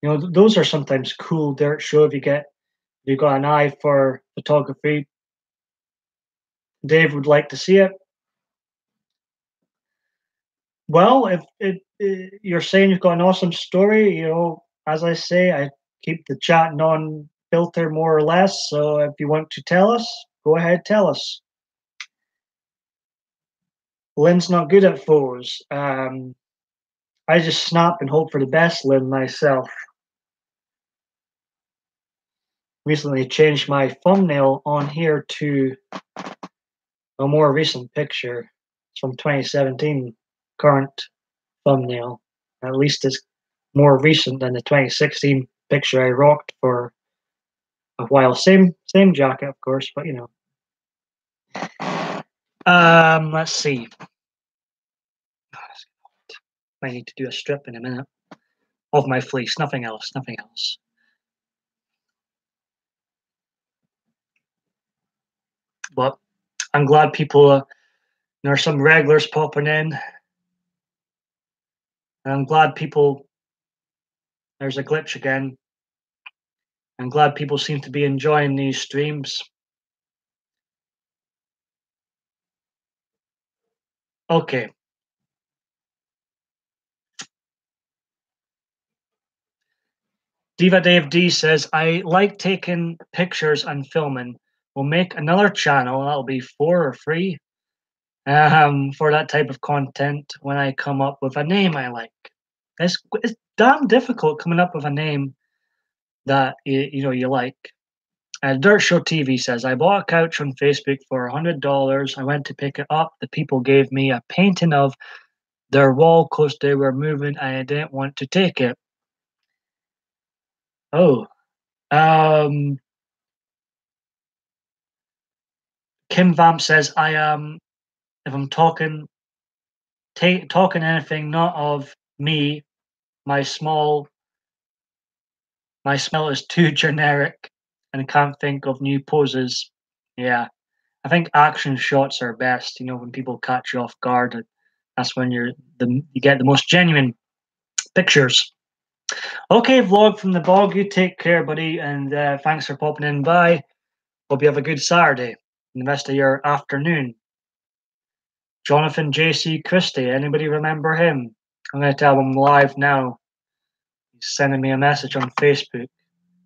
Those are sometimes cool. Dirt Show, if you've got an eye for photography. Dave would like to see it. Well, if you're saying you've got an awesome story, as I say, I keep the chat non-filter more or less. So if you want to tell us, go ahead, tell us. Lynn's not good at photos. I just snap and hope for the best, Lynn, myself. Recently changed my thumbnail on here to a more recent picture. It's from 2017, current thumbnail. At least it's more recent than the 2016 picture I rocked for a while. Same jacket, of course, but let's see. I need to do a strip in a minute of my fleece. Nothing else. But I'm glad people. There are some regulars popping in. And I'm glad people. There's a glitch again. I'm glad people seem to be enjoying these streams. Okay. Diva Dave D says, I like taking pictures and filming. We'll make another channel. That'll be 4 or 3 for that type of content when I come up with a name I like. It's damn difficult coming up with a name that you like. Dirt Show TV says, I bought a couch on Facebook for $100. I went to pick it up. The people gave me a painting of their wall because they were moving and I didn't want to take it. Oh. Kim Vamp says, if I'm talking anything not of me, my smell is too generic and I can't think of new poses. Yeah. I think action shots are best, when people catch you off guard. That's when you get the most genuine pictures. Okay, vlog from the bog. You take care, buddy, and thanks for popping in by. Hope you have a good Saturday and the rest of your afternoon. Jonathan J.C. Christie, anybody remember him? I'm going to tell him live now. He's sending me a message on Facebook.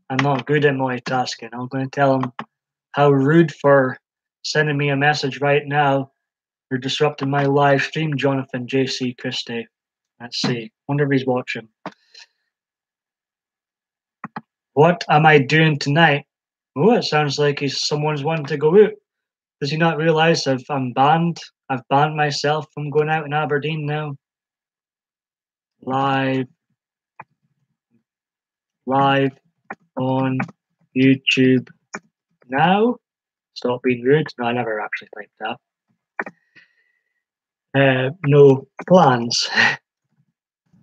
I'm not good at multitasking. I'm going to tell him how rude for sending me a message right now. You're disrupting my live stream, Jonathan JC Christie. Let's see. Wonder if he's watching. What am I doing tonight? Oh, it sounds like someone's wanting to go out. Does he not realise I'm banned? I've banned myself from going out in Aberdeen now. Live on YouTube now. Stop being rude. No, I never actually typed that. No plans.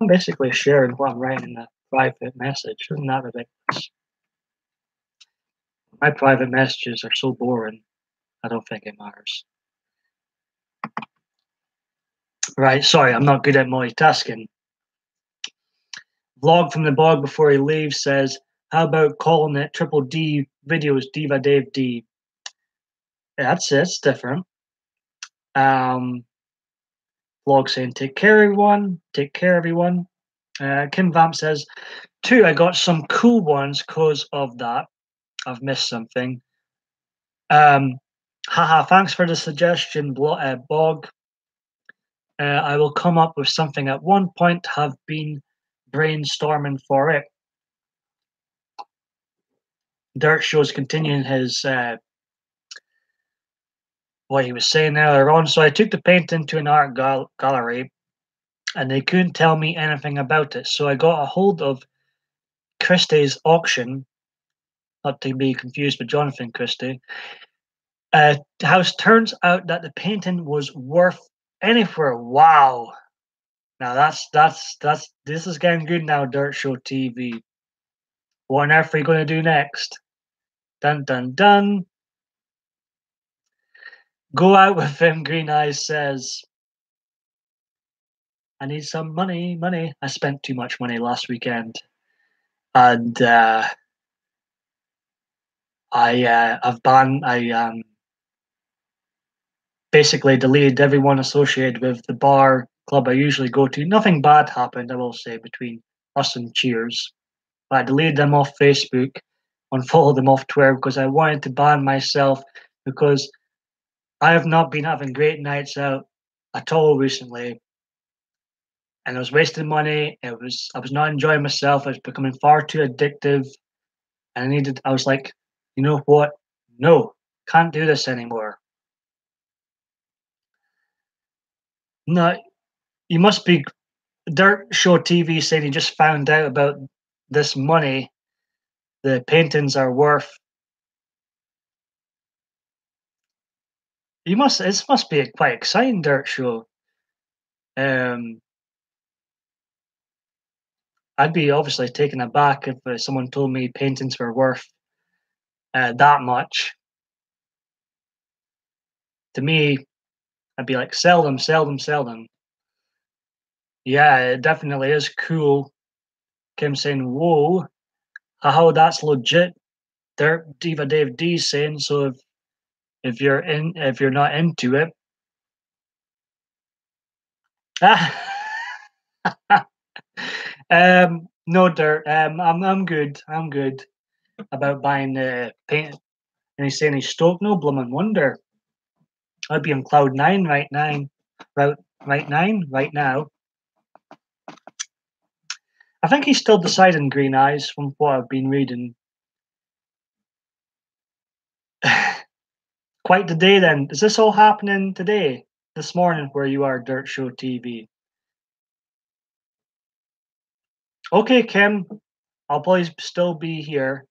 I'm basically sharing what I'm writing in a private message. Isn't that ridiculous? My private messages are so boring, I don't think it matters. Right, sorry, I'm not good at multitasking. Vlog from the bog before he leaves says, how about calling it Triple D Videos Diva Dave D? Yeah, it's different. Vlog saying, take care everyone, Kim Vamp says, 2, I got some cool ones because of that. I've missed something. Haha, thanks for the suggestion, Bog. I will come up with something at one point, have been brainstorming for it. Dirt Show's continuing his what he was saying earlier on. So I took the painting to an art gallery and they couldn't tell me anything about it. So I got a hold of Christie's auction, not to be confused with Jonathan Christie. House turns out that the painting was worth anywhere. Wow. Now this is getting good now, Dirt Show TV. What on earth are you going to do next? Dun dun dun. Go out with him, Green Eyes says. I need some money. I spent too much money last weekend. And I basically deleted everyone associated with the bar club I usually go to. Nothing bad happened, I will say, between us and Cheers. But I deleted them off Facebook, unfollowed them off Twitter because I wanted to ban myself because I have not been having great nights out at all recently. And I was wasting money. I was not enjoying myself. I was becoming far too addictive. And I was like, you know what? No, can't do this anymore. No, you must be Dirt Show TV saying he just found out about this money the paintings are worth. This must be a quite exciting Dirt Show. I'd be obviously taken aback if someone told me paintings were worth that much. To me, I'd be like, sell them. Yeah, it definitely is cool. Kim saying, whoa, how that's legit. Diva Dave D saying, so if you're not into it. No Dirt. I'm good. I'm good about buying paint. And he's saying he's stoked. No bloomin' wonder. I'd be on cloud nine right now. Right now. I think he's still deciding Green Eyes from what I've been reading. Quite the day then. Is this all happening today? This morning where you are, Dirt Show TV? Okay, Kim. I'll probably still be here.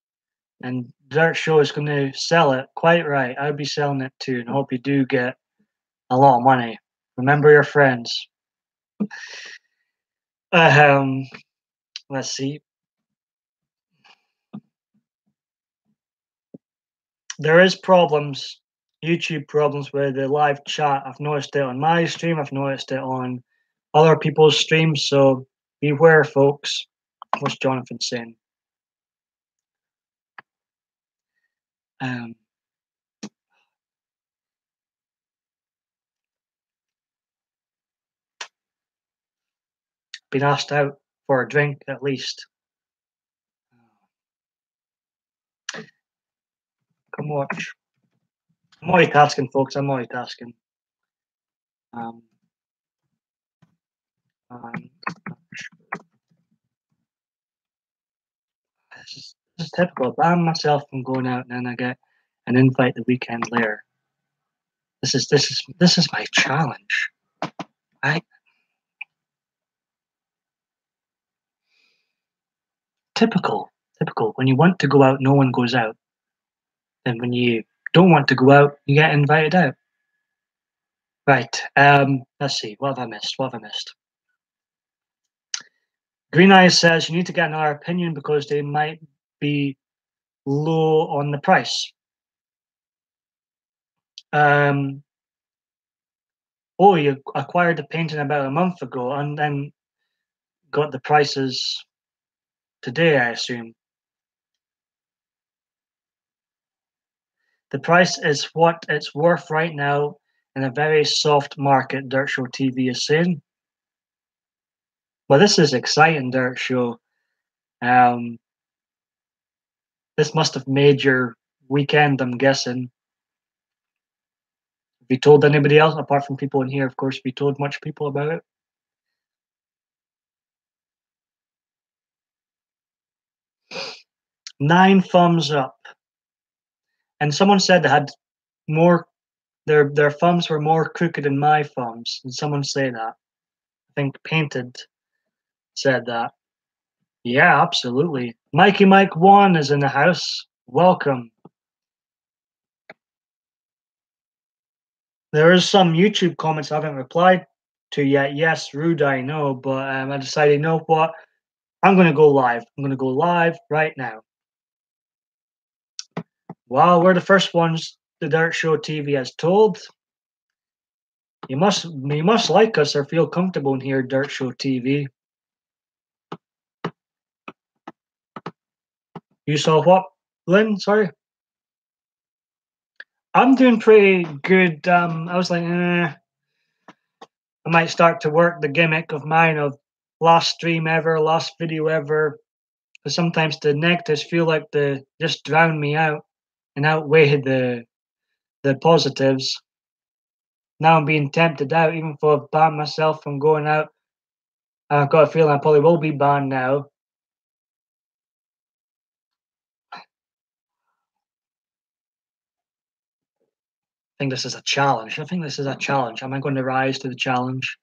And Dirt Show is going to sell it. Quite right. I'll be selling it too. And hope you do get a lot of money. Remember your friends. Let's see. There is problems, YouTube problems with the live chat. I've noticed it on my stream. I've noticed it on other people's streams. So beware, folks. What's Jonathan saying? Been asked out for a drink at least. Come watch. I'm multitasking, folks. I'm multitasking. Um, um, this is typical. I ban myself from going out, and then I get an invite the weekend later. This is my challenge. I typical. When you want to go out, no one goes out. And when you don't want to go out, you get invited out. Right. Let's see. What have I missed? Green Eyes says you need to get another opinion because they might be low on the price. Oh, you acquired the painting about a month ago and then got the prices today, I assume. The price is what it's worth right now in a very soft market, Dirt Show TV is saying. Well, this is exciting, Dirt Show. This must have made your weekend, I'm guessing. Have you told anybody else, apart from people in here, of course, have you told much people about it? Nine thumbs up. And someone said they had more, their thumbs were more crooked than my thumbs. Did someone say that? I think Painted said that. Yeah, absolutely. Mikey Mike 1 is in the house. Welcome. There is some YouTube comments I haven't replied to yet. Yes, rude, I know, but I decided, you know what? I'm going to go live. I'm going to go live right now. Well, we're the first ones the Dirt Show TV has told. You must like us or feel comfortable in here, Dirt Show TV. You saw what, Lynn? Sorry. I'm doing pretty good. I was like, I might start to work the gimmick of mine of last stream ever, last video ever. Because sometimes the negatives feel like they just drown me out and outweigh the positives. Now I'm being tempted out, even though I've banned myself from going out. I've got a feeling I probably will be banned now. I think this is a challenge. Am I going to rise to the challenge?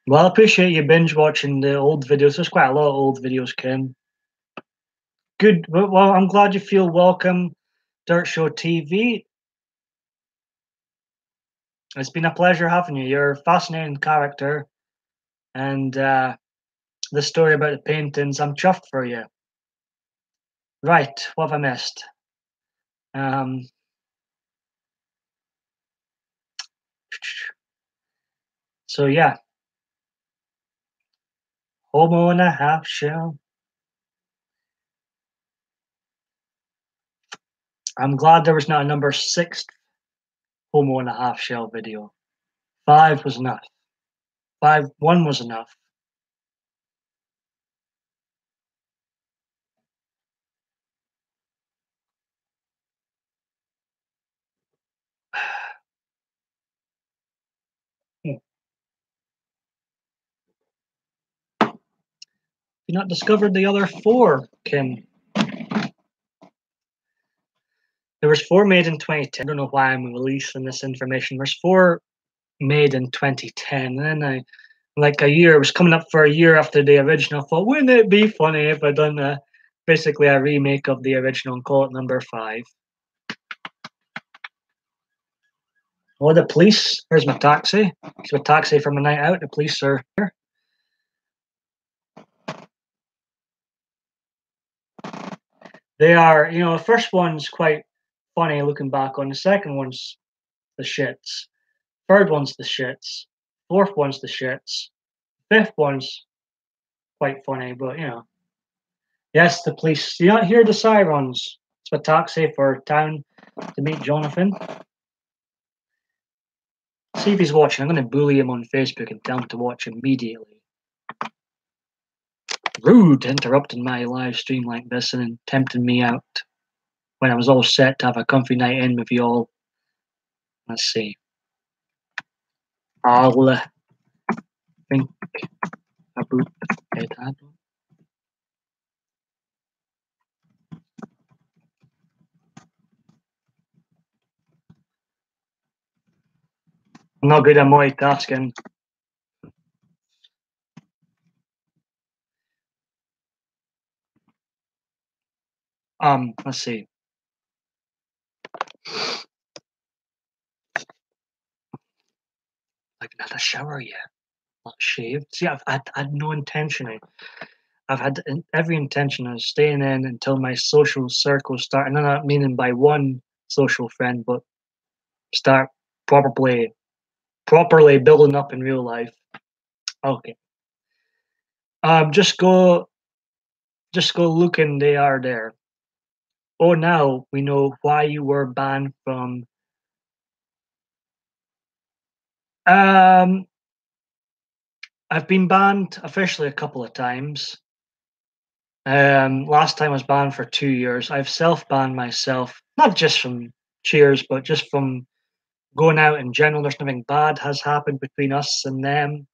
Well, I appreciate you binge watching the old videos. There's quite a lot of old videos, Kim. Good. Well, I'm glad you feel welcome, Dirt Show TV. It's been a pleasure having you. You're a fascinating character. And the story about the paintings, I'm chuffed for you. Right, what have I missed? So yeah, homo and a half shell. I'm glad there was not a number 6 homo and a half shell video. 5 was enough. 1 was enough. You not discovered the other 4, Kim? There was 4 made in 2010. I don't know why I'm releasing this information. There's 4 made in 2010, and then like a year, it was coming up for a year after the original. I thought, wouldn't it be funny if I done basically a remake of the original and call it number 5? Oh, the police. There's my taxi. It's my taxi from a night out. The police are here. They are, the first one's quite funny looking back on. The second one's the shits. Third one's the shits. Fourth one's the shits. Fifth one's quite funny, but Yes, the police. Do you not hear the sirens? It's my taxi for town to meet Jonathan. See if he's watching. I'm going to bully him on Facebook and tell him to watch immediately. Rude, interrupting my live stream like this and tempting me out when I was all set to have a comfy night in with you all. Let's see. I'll think about it. I'm not good at multitasking. Let's see. I haven't had a shower yet. Not shaved. See, I've had no intention. I've had every intention of staying in until my social circle start. And I'm not meaning by one social friend, but start properly building up in real life. Okay. Just go looking. They are there. Oh, now we know why you were banned from. Um, I've been banned officially a couple of times. Last time I was banned for 2 years. I've self-banned myself, not just from Cheers, but just from going out in general. There's nothing bad has happened between us and them.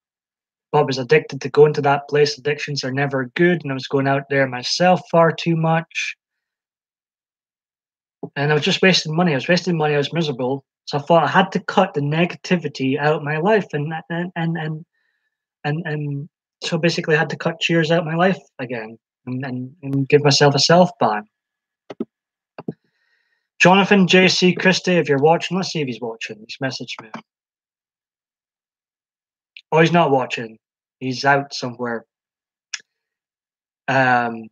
Bob was addicted to going to that place. Addictions are never good, and I was going out there myself far too much. And I was just wasting money. I was wasting money. I was miserable. So I thought I had to cut the negativity out of my life, and so basically I had to cut Cheers out of my life again, and give myself a self ban. Jonathan JC Christie, if you're watching, let's see if he's watching. He's messaged me. Oh, he's not watching. He's out somewhere. Um,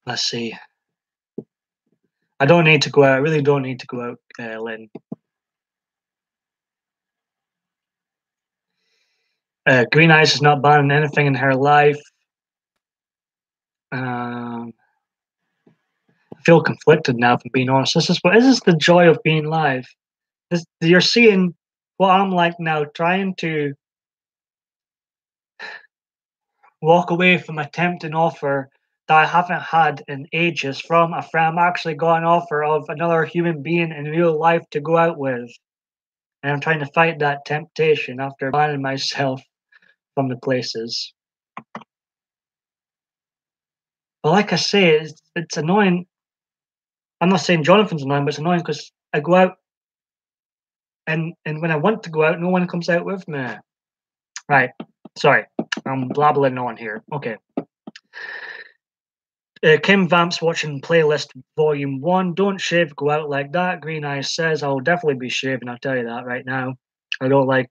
let's see. I don't need to go out. I really don't need to go out, Lynn. Green Eyes is not banning anything in her life. I feel conflicted now, if I'm being honest. This is the joy of being live. You're seeing what I'm like now, trying to walk away from a tempting offer that I haven't had in ages from a friend. I'm actually got an offer of another human being in real life to go out with. And I'm trying to fight that temptation after banning myself from the places. But like I say, it's annoying. I'm not saying Jonathan's annoying, but it's annoying because I go out and when I want to go out, no one comes out with me. Right. Sorry. I'm blabbling on here. Okay. Kim Vamp's watching playlist volume 1. Don't shave, go out like that. Green Eyes says I'll definitely be shaving, I'll tell you that right now. I don't like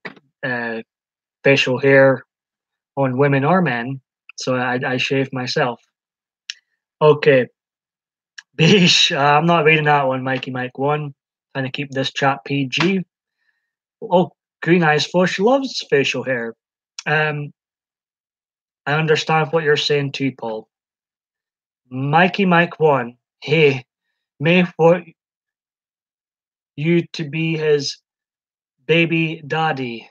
facial hair on women or men, so I shave myself. Okay. Beesh, I'm not reading that one, Mikey Mike 1. Trying to keep this chat PG. Oh, Green Eyes Flush loves facial hair. I understand what you're saying too, Paul. Mikey Mike 1. Hey, may want you to be his baby daddy.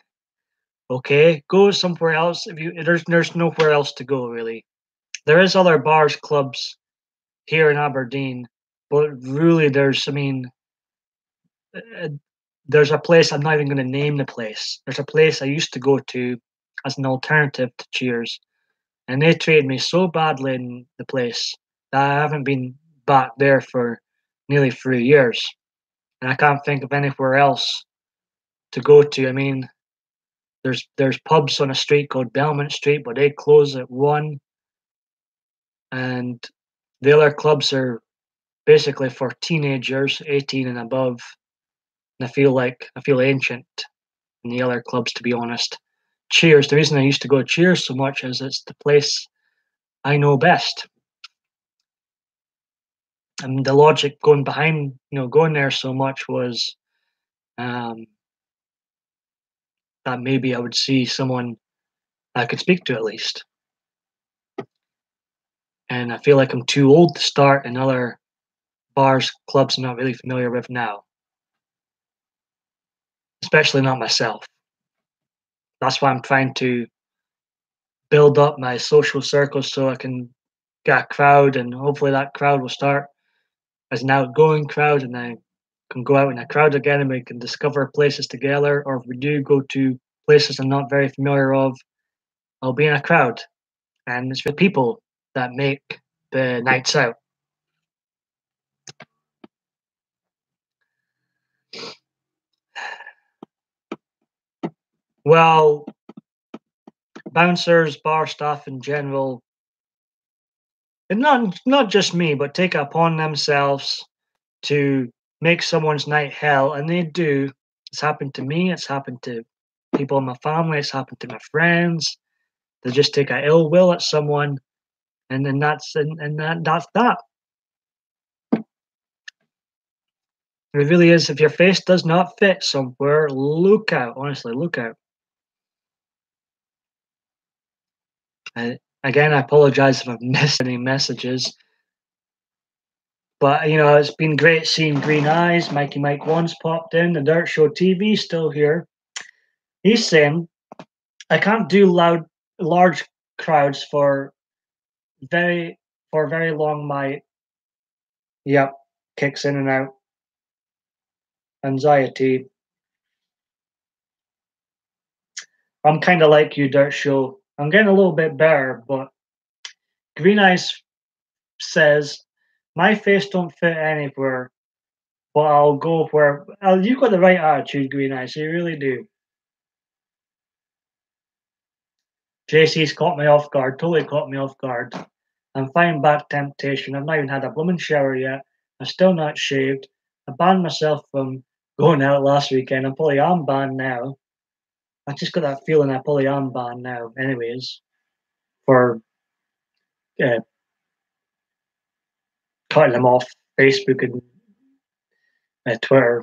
Okay, go somewhere else. If you there's nowhere else to go really. There is other bars, clubs here in Aberdeen, but really uh, there's a place. I'm not even going to name the place. There's a place I used to go to as an alternative to Cheers, and they treated me so badly in the place that I haven't been back there for nearly 3 years, and I can't think of anywhere else to go to. I mean, there's pubs on a street called Belmont Street, but they close at 1, and the other clubs are basically for teenagers, 18 and above. And I feel ancient in the other clubs, to be honest. Cheers. The reason I used to go to Cheers so much is it's the place I know best. And the logic going behind, going there so much was um, that maybe I would see someone I could speak to at least. And I feel like I'm too old to start in other bars, clubs I'm not really familiar with now. especially not myself. That's why I'm trying to build up my social circles so I can get a crowd, and hopefully that crowd will start as an outgoing crowd, and I can go out in a crowd again, and we can discover places together. Or if we do go to places I'm not very familiar of, I'll be in a crowd, and it's the people that make the nights out. Well, bouncers, bar staff in general, and not just me, but take it upon themselves to make someone's night hell, and they do. It's happened to me. It's happened to people in my family. It's happened to my friends. They just take a ill will at someone, and then that's that. It really is. If your face does not fit somewhere, look out. Honestly, look out. Again, I apologize if I've missed any messages. But it's been great seeing Green Eyes. Mikey Mike One's popped in. The Dirt Show TV still here. He's saying, I can't do large crowds very long. My yep kicks in and out. Anxiety. I'm kind of like you, Dirt Show. I'm getting a little bit better, but Green Eyes says my face don't fit anywhere, but I'll go where. You've got the right attitude, Green Eyes. You really do. JC's caught me off guard. Totally caught me off guard. I'm fighting back temptation. I've not even had a blooming shower yet. I'm still not shaved. I banned myself from going out last weekend. I'm probably am banned now. I just got that feeling I probably am banned now, anyways, for uh, cutting them off Facebook and Twitter.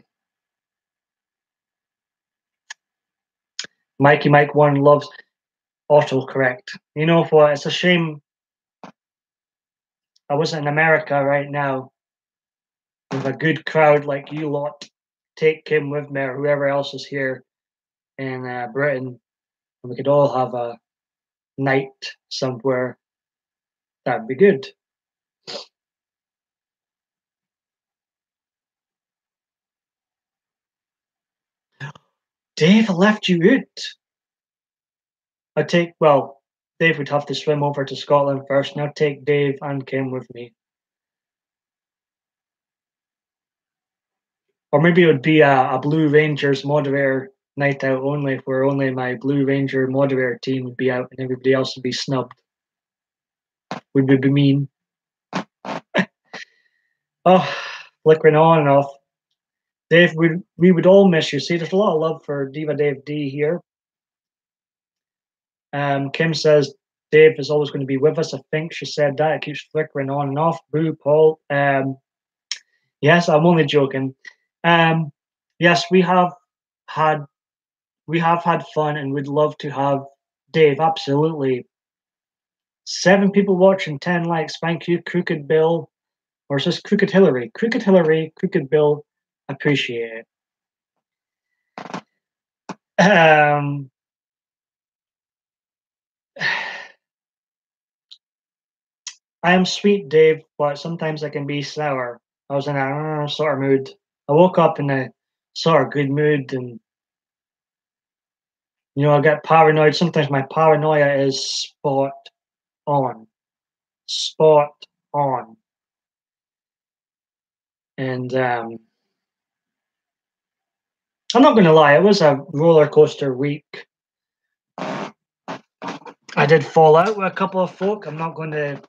Mikey Mike One loves autocorrect. You know what? It's a shame I wasn't in America right now with a good crowd like you lot. Take Kim with me or whoever else is here in Britain, and we could all have a night somewhere. That'd be good. Dave left you out. Dave would have to swim over to Scotland first, and I'd take Dave and Kim with me. Or maybe it would be a Blue Rangers moderator night out only, where only my Blue Ranger moderator team would be out and everybody else would be snubbed. Would we be mean? Oh, flickering on and off. Dave, we would all miss you. See, there's a lot of love for Diva Dave D here. Kim says Dave is always going to be with us. I think she said that. It keeps flickering on and off. Boo, Paul. Yes, I'm only joking. Yes, we have had fun, and we'd love to have Dave. Absolutely. 7 people watching, 10 likes. Thank you, Crooked Bill. Or is this Crooked Hillary? Crooked Hillary, Crooked Bill. Appreciate it. I am sweet, Dave, but sometimes I can be sour. I was in a sort of mood. I woke up in a sort of good mood, and I get paranoid. Sometimes my paranoia is spot on. Spot on. And I'm not going to lie, it was a roller coaster week. I did fall out with a couple of folk. I'm not going to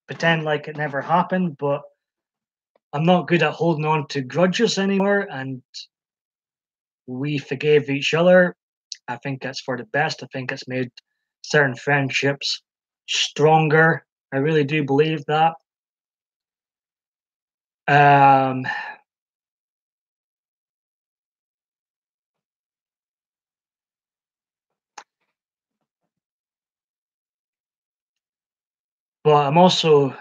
pretend like it never happened, but I'm not good at holding on to grudges anymore, and we forgave each other. I think that's for the best. I think it's made certain friendships stronger. I really do believe that. But I'm also,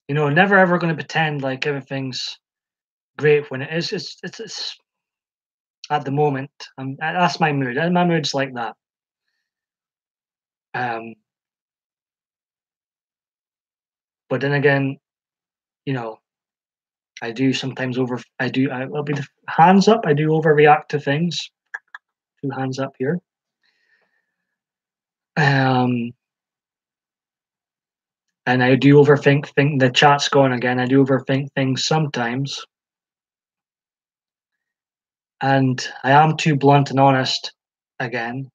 never ever going to pretend like everything's great when it is. It's at the moment. That's my mood. And my mood's like that. Um, but then again, you know, I do sometimes over. I do. I'll be the hands up. I do overreact to things. Two hands up here. Um, and I do overthink. Think the chat's gone again. I do overthink things sometimes, and I am too blunt and honest again.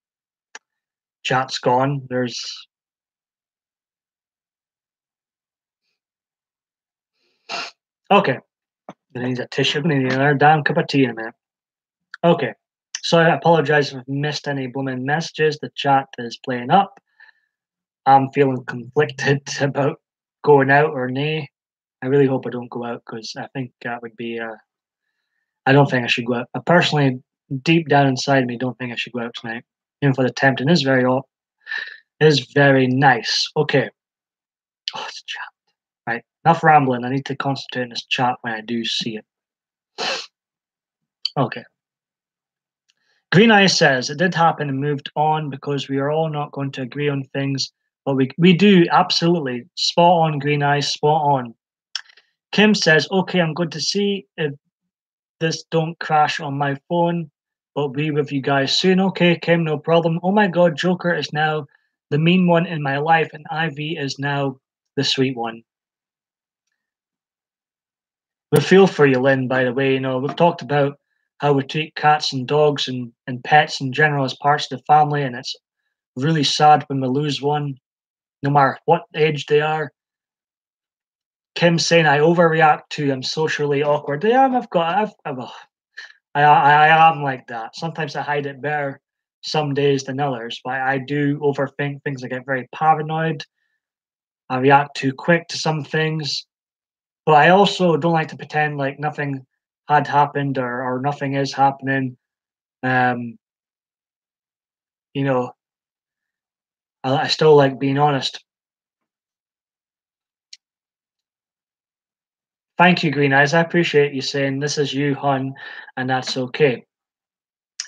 Chat's gone. There's okay. I need a tissue. I need another damn cup of tea in a minute. Okay. So I apologize if I've missed any blooming messages. The chat is playing up. I'm feeling conflicted about going out or nay. I really hope I don't go out because I think that would be. I don't think I should go out. I personally, deep down inside me, don't think I should go out tonight. Even for the tempting is very nice. Okay. Oh, it's chat. Right. Enough rambling. I need to concentrate on this chat when I do see it. Okay. Green Eye says it did happen and moved on because we are all not going to agree on things, but we do absolutely spot on. Green Eye, spot on. Kim says, "Okay, I'm good to see if this don't crash on my phone, but be with you guys soon." Okay, Kim, no problem. Oh my God, Joker is now the mean one in my life, and Ivy is now the sweet one. We feel for you, Lynn. By the way, we've talked about how we treat cats and dogs and pets in general as parts of the family, and it's really sad when we lose one, no matter what age they are. Kim saying I overreact to I'm socially awkward. Yeah, I am like that. Sometimes I hide it better some days than others, but I do overthink things. I get very paranoid. I react too quick to some things, but I also don't like to pretend like nothing had happened or nothing is happening. Um, you know, I still like being honest. Thank you, Green Eyes. I appreciate you saying this is you, hun, and that's okay.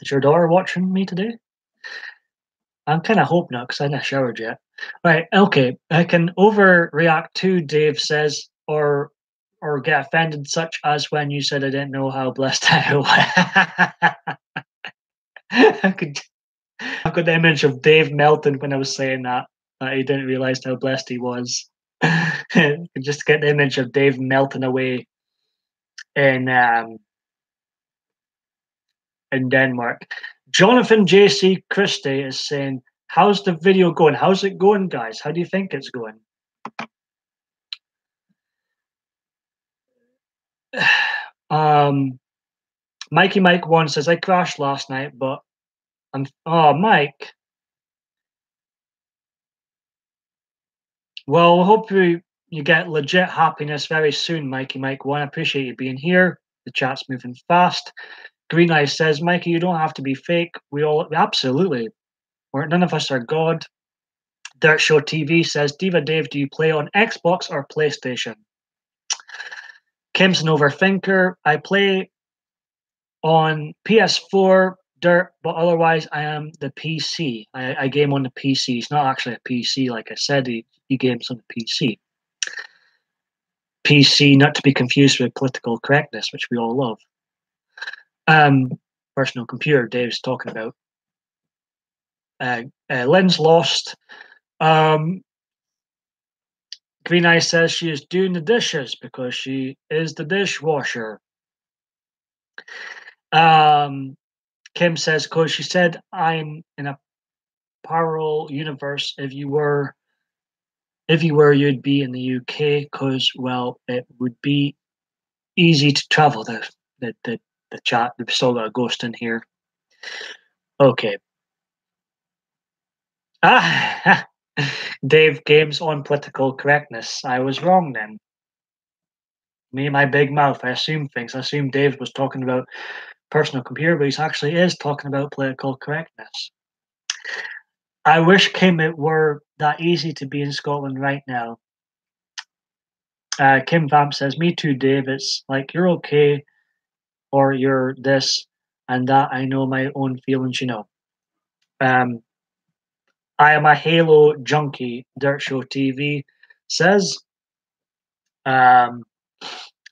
Is your daughter watching me today? I'm kind of hoping not because I haven't showered yet. Right, okay. I can overreact too, Dave says, or get offended, such as when you said I didn't know how blessed I was. I could, I've got the image of Dave melting when I was saying that. He didn't realize how blessed he was. Just get the image of Dave melting away in um, in Denmark. Jonathan JC Christie is saying, "How's the video going? How's it going, guys? How do you think it's going?" um, Mikey Mike One says, "I crashed last night, but oh Mike. Well, hope you get legit happiness very soon, Mikey Mike One. I appreciate you being here. The chat's moving fast. Green Eye says, Mikey, you don't have to be fake. We all absolutely. None of us are God. Dirt Show TV says, Diva Dave, do you play on Xbox or PlayStation? Kim's an overthinker. I play on PS4, Dirt, but otherwise I am the PC. I game on the PC. It's not actually a PC, like I said. He games on the PC. PC, not to be confused with political correctness, which we all love. Personal computer, Dave's talking about. Lynn's lost. Green Eye says she is doing the dishes because she is the dishwasher. Kim says, because she said, I'm in a parallel universe. If you were, you'd be in the UK because, well, it would be easy to travel. The chat, we've still got a ghost in here. Okay. Ah, Dave Games on political correctness. I was wrong then. Me and my big mouth. I assume things. I assume Dave was talking about personal computer, but he actually is talking about political correctness. I wish, Kim, it were that easy to be in Scotland right now. Kim Vamp says, me too, Dave. It's like you're okay or you're this. and that I know my own feelings, Um, I am a Halo junkie, Dirt Show TV says. Um,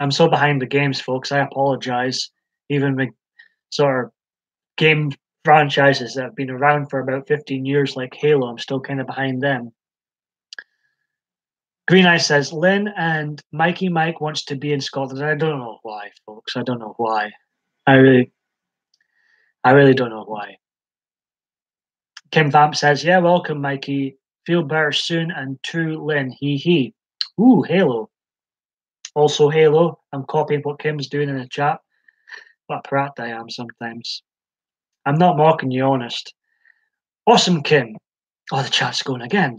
I'm so behind the games, folks. I apologize. Even with sort of game franchises that have been around for about 15 years, like Halo, I'm still kind of behind them. Green Eye says Lynn and Mikey Mike wants to be in Scotland. I don't know why, folks. I don't know why. I really, I really don't know why. Kim Vamp says, "Yeah, welcome, Mikey. Feel better soon." And true, Lynn. He. Ooh, Halo. Also, Halo. I'm copying what Kim's doing in the chat. What a prat I am sometimes. I'm not mocking you, honest. Awesome, Kim. Oh, the chat's going again.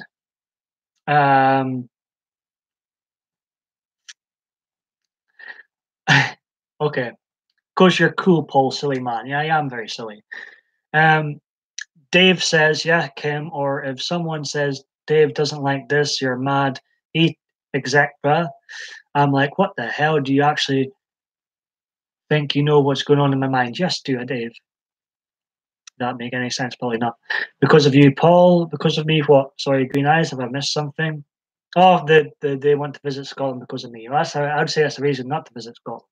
Okay. Because you're cool, Paul, silly man. Yeah, I am very silly. Dave says, yeah, Kim, or if someone says Dave doesn't like this, you're mad, eat etc. I'm like, what the hell? Do you actually think you know what's going on in my mind? Yes, do I, Dave? That make any sense? Probably not. Because of you, Paul. Because of me, what? Sorry, Green Eyes. Have I missed something? Oh, they want to visit Scotland because of me. Well, I would say that's the reason not to visit Scotland.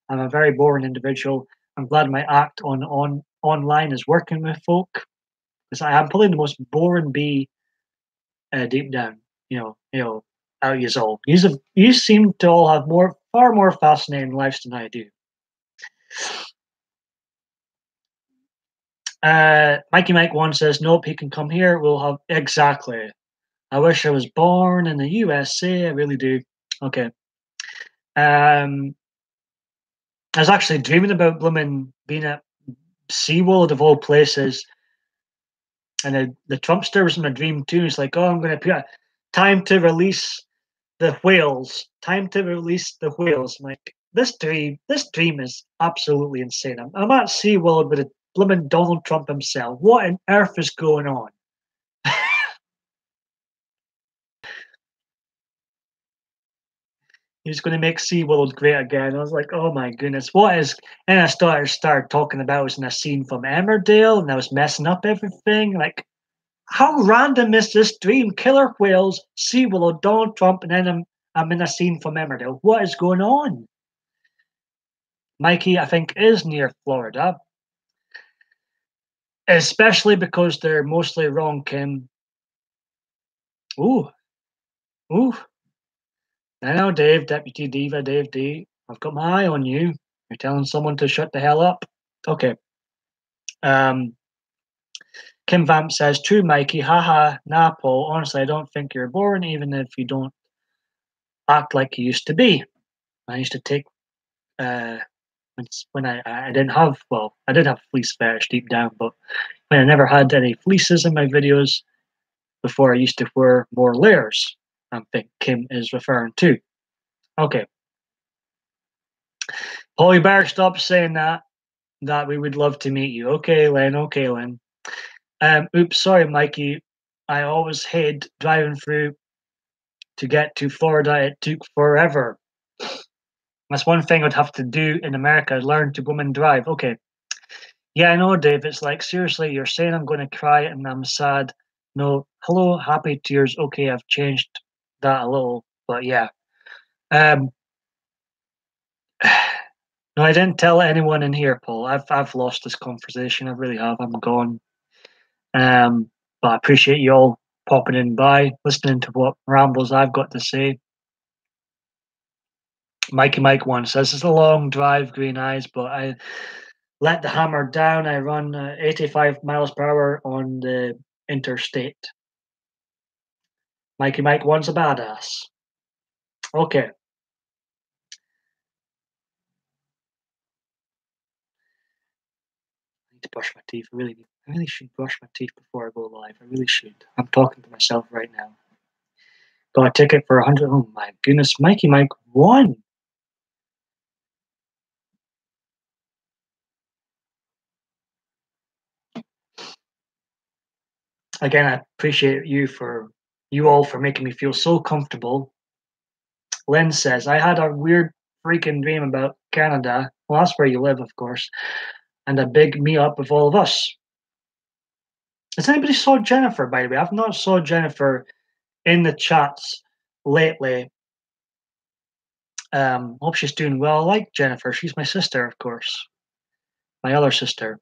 I'm a very boring individual. I'm glad my act online is working with folk because I am probably the most boring bee deep down. Out you all. You seem to all have far more fascinating lives than I do. Mikey Mike one says, nope, he can come here. We'll have exactly. I wish I was born in the USA. I really do. Okay. I was actually dreaming about blooming being at SeaWorld of all places. And the Trumpster was in my dream too. It's like, oh, I'm going to put time to release the whales. Time to release the whales. I'm like, this dream is absolutely insane. I'm at SeaWorld with a blooming Donald Trump himself. What on earth is going on? He's going to make SeaWorld great again. I was like, oh my goodness, what is? And I started talking about it was in a scene from Emmerdale, and I was messing up everything. Like, how random is this dream? Killer whales, SeaWorld, Donald Trump, and then I'm in a scene from Emmerdale. What is going on? Mikey, I think, is near Florida, especially because they're mostly wrong, Kim. Ooh, ooh. Now, Dave, Deputy Diva, Dave D, I've got my eye on you. You're telling someone to shut the hell up. Okay. Um, Kim Vamp says, true, Mikey. Haha, nah, Paul. Honestly, I don't think you're boring, even if you don't act like you used to be. I used to take, when I didn't have, well, I did have fleece fetish deep down, but when I never had any fleeces in my videos before, I used to wear more layers. I think Kim is referring to. Okay. Paul, you better stop saying that we would love to meet you. Okay, Len. Okay, Len. Oops, sorry, Mikey. I always hate driving through to get to Florida. It took forever. That's one thing I'd have to do in America, learn to go and drive. Okay. Yeah, I know, Dave. It's like, seriously, you're saying I'm going to cry and I'm sad. No, hello, happy tears. Okay, I've changed that a little, but yeah. Um, no, I didn't tell anyone in here, Paul. I've lost this conversation. I really have. I'm gone. But I appreciate you all popping in by, listening to what rambles I've got to say. Mikey Mike one says it's a long drive, green eyes, but I let the hammer down. I run 85 miles per hour on the interstate. Mikey Mike one's a badass. Okay. I need to brush my teeth. I really should brush my teeth before I go live. I really should. I'm talking to myself right now. Got a ticket for 100. Oh my goodness, Mikey Mike won. Again, I appreciate you all for making me feel so comfortable. Len says, I had a weird freaking dream about Canada. Well, that's where you live, of course. and a big meetup with all of us. Has anybody saw Jennifer, by the way? I've not saw Jennifer in the chats lately. Hope she's doing well. I like Jennifer. She's my sister, of course. My other sister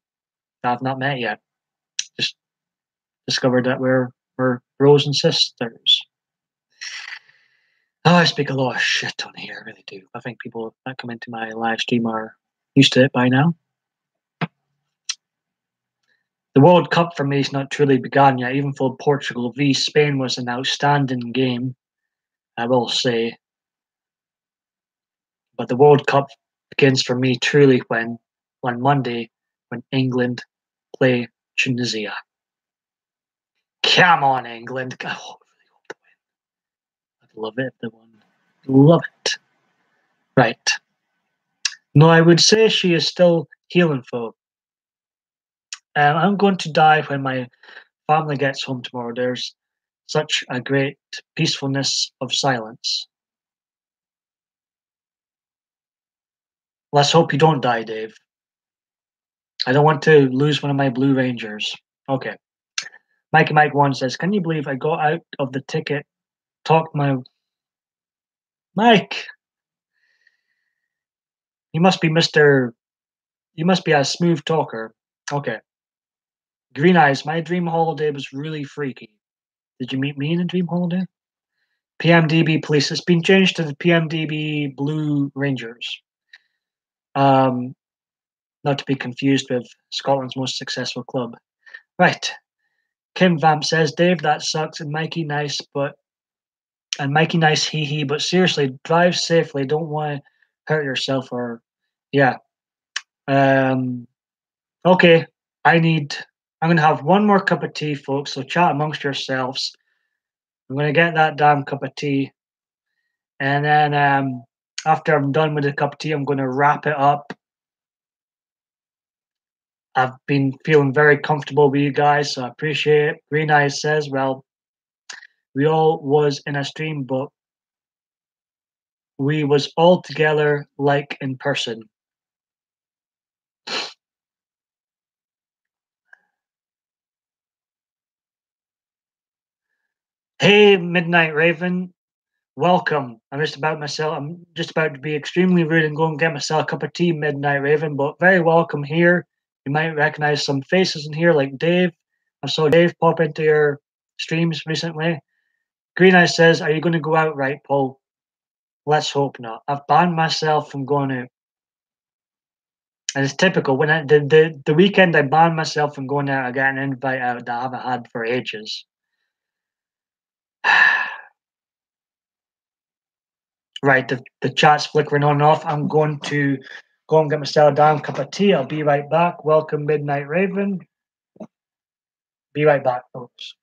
that I've not met yet. Just discovered that we're bros and sisters. Oh, I speak a lot of shit on here, I really do. I think people that come into my live stream are used to it by now. The World Cup for me is not truly begun yet, even though Portugal v Spain was an outstanding game, I will say. But the World Cup begins for me truly when Monday, when England play Tunisia. Come on, England. Oh, I really hope they win. I'd love it if they won. Love it. Right. No, I would say she is still healing, though. I'm going to die when my family gets home tomorrow. There's such a great peacefulness of silence. Let's hope you don't die, Dave. I don't want to lose one of my Blue Rangers. Okay. Mikey Mike 1 says, can you believe I got out of the ticket, talked my... Mike! You must be Mr... You must be a smooth talker. Okay. Green Eyes, my dream holiday was really freaky. Did you meet me in a dream holiday? PMDB Police. It's been changed to the PMDB Blue Rangers. Not to be confused with Scotland's most successful club. Right. Kim Vamp says, Dave, that sucks, and Mikey nice, hee hee, but seriously, drive safely. Don't want to hurt yourself or, yeah. Okay. I'm going to have one more cup of tea, folks, so chat amongst yourselves. I'm going to get that damn cup of tea. And then after I'm done with the cup of tea, I'm going to wrap it up. I've been feeling very comfortable with you guys, so I appreciate it. Green Eyes says, well, we all was in a stream, but we was all together like in person. Hey, Midnight Raven, welcome. I'm just about to be extremely rude and go and get myself a cup of tea, Midnight Raven, but very welcome here. You might recognize some faces in here like Dave. I saw Dave pop into your streams recently. Green Eye says, are you going to go out, right, Paul? Let's hope not. I've banned myself from going out. And it's typical. When the weekend I banned myself from going out, I got an invite out that I haven't had for ages. Right, the chat's flickering on and off. I'm going to go and get myself a damn cup of tea. I'll be right back. Welcome, Midnight Raven. Be right back, folks.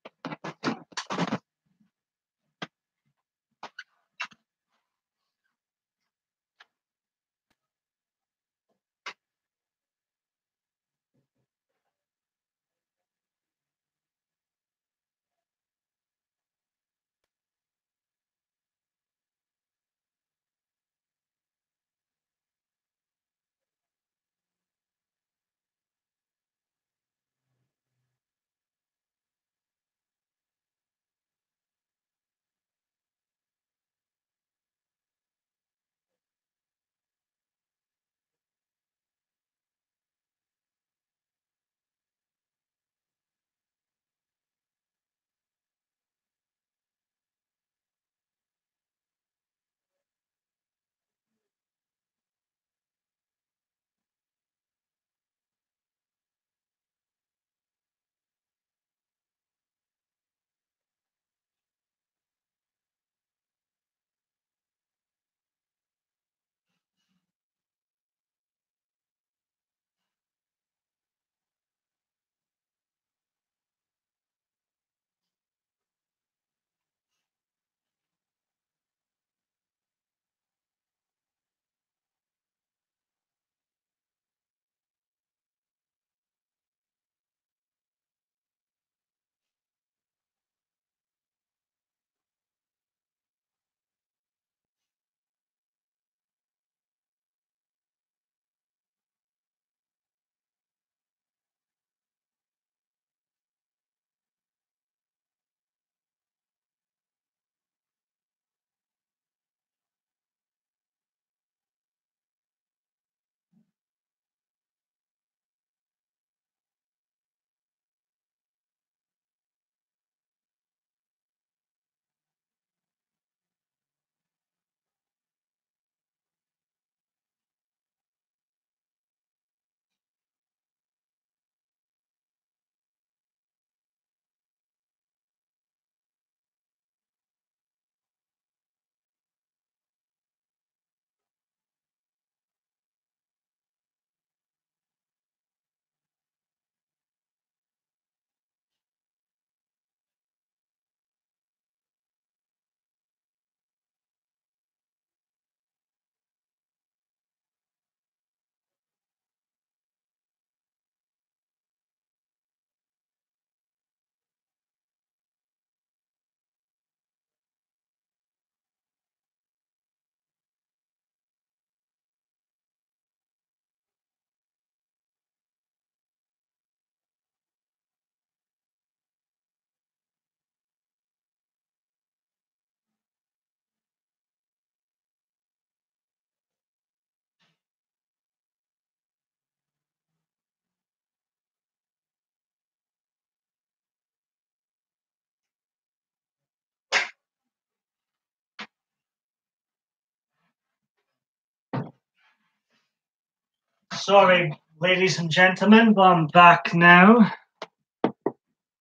Sorry, ladies and gentlemen, but I'm back now.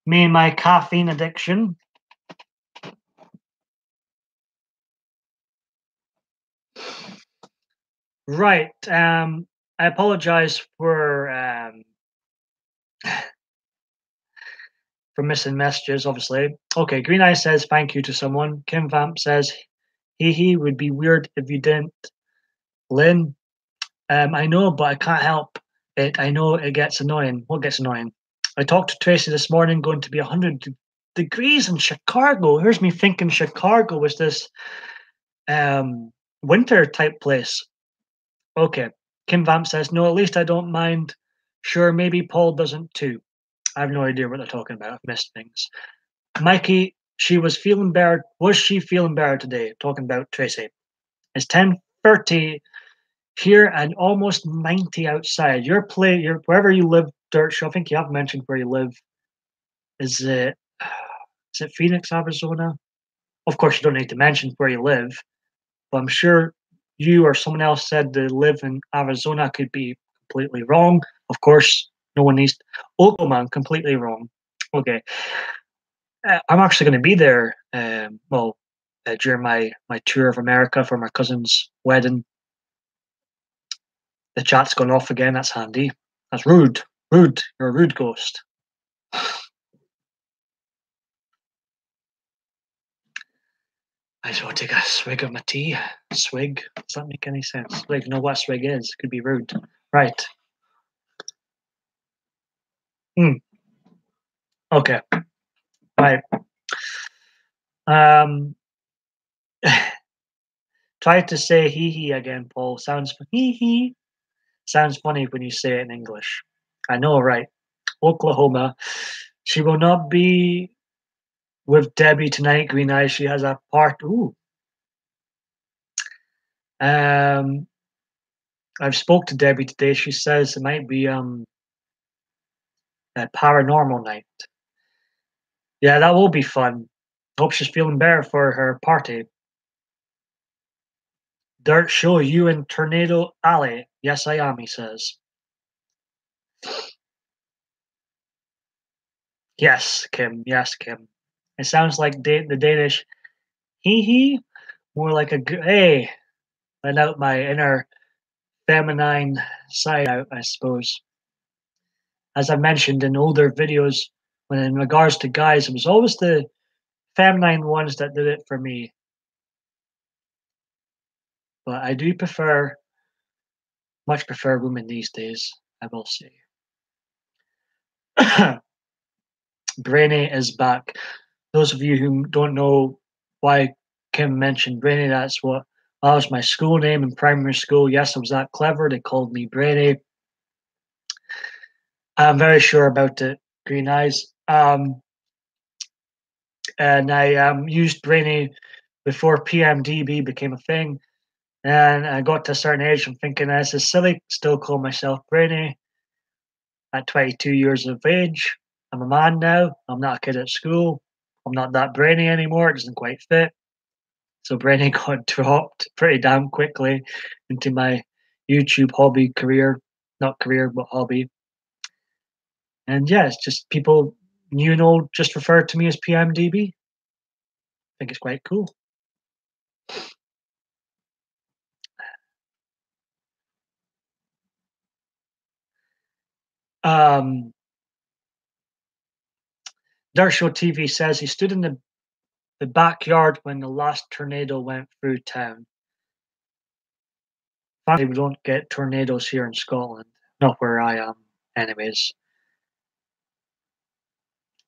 Me and my caffeine addiction. Right. I apologize for missing messages, obviously. Okay, Green Eye says thank you to someone. Kim Vamp says he would be weird if you didn't. Lynn, I know, but I can't help it. I know it gets annoying. What gets annoying? I talked to Tracy this morning, going to be 100 degrees in Chicago. Here's me thinking Chicago was this winter type place. Okay. Kim Vamp says, no, at least I don't mind. Sure, maybe Paul doesn't too. I have no idea what they're talking about. I've missed things. Mikey, she was feeling better. Was she feeling better today? Talking about Tracy. It's 10:30 here and almost 90 outside. Your wherever you live, Dirt Show. I think you have mentioned where you live. Is it Phoenix, Arizona? Of course, you don't need to mention where you live, but I'm sure you or someone else said they live in Arizona. Could be completely wrong. Of course, no one needs Oklahoma. Completely wrong. Okay, I'm actually going to be there. During my tour of America for my cousin's wedding. The chat's gone off again. That's handy. That's rude. Rude. You're a rude ghost. I just want to take a swig of my tea. Swig? Does that make any sense? I don't even know what swig is. Could be rude. Right. Okay. Right. Um. Try to say hee again, Paul. Hee. Sounds funny when you say it in English. I know, right? Oklahoma. She will not be with Debbie tonight, Green Eyes. She has a part. Ooh. I've spoke to Debbie today. She says it might be a paranormal night. Yeah, that will be fun. Hope she's feeling better for her party. Dirt show you in Tornado Alley. Yes, I am, he says. Yes, Kim. Yes, Kim. It sounds like the Danish hee, more like a hey. Let out my inner feminine side out, I suppose. As I mentioned in older videos, when in regards to guys, it was always the feminine ones that did it for me. But I do much prefer women these days, I will say. Brainy is back. Those of you who don't know why Kim mentioned Brainy, that was my school name in primary school. Yes, I was that clever. They called me Brainy. I'm very sure about it, Green Eyes. And I used Brainy before PMDB became a thing. And I got to a certain age, I'm thinking, this is silly, still call myself Brainy. At 22 years of age, I'm a man now. I'm not a kid at school. I'm not that brainy anymore. It doesn't quite fit. So Brainy got dropped pretty damn quickly into my YouTube hobby career. Not career, but hobby. And yeah, it's just people new and old just refer to me as PMDB. I think it's quite cool. Um, Dirt Show TV says he stood in the backyard when the last tornado went through town. Thankfully, we don't get tornadoes here in Scotland. Not where I am, anyways.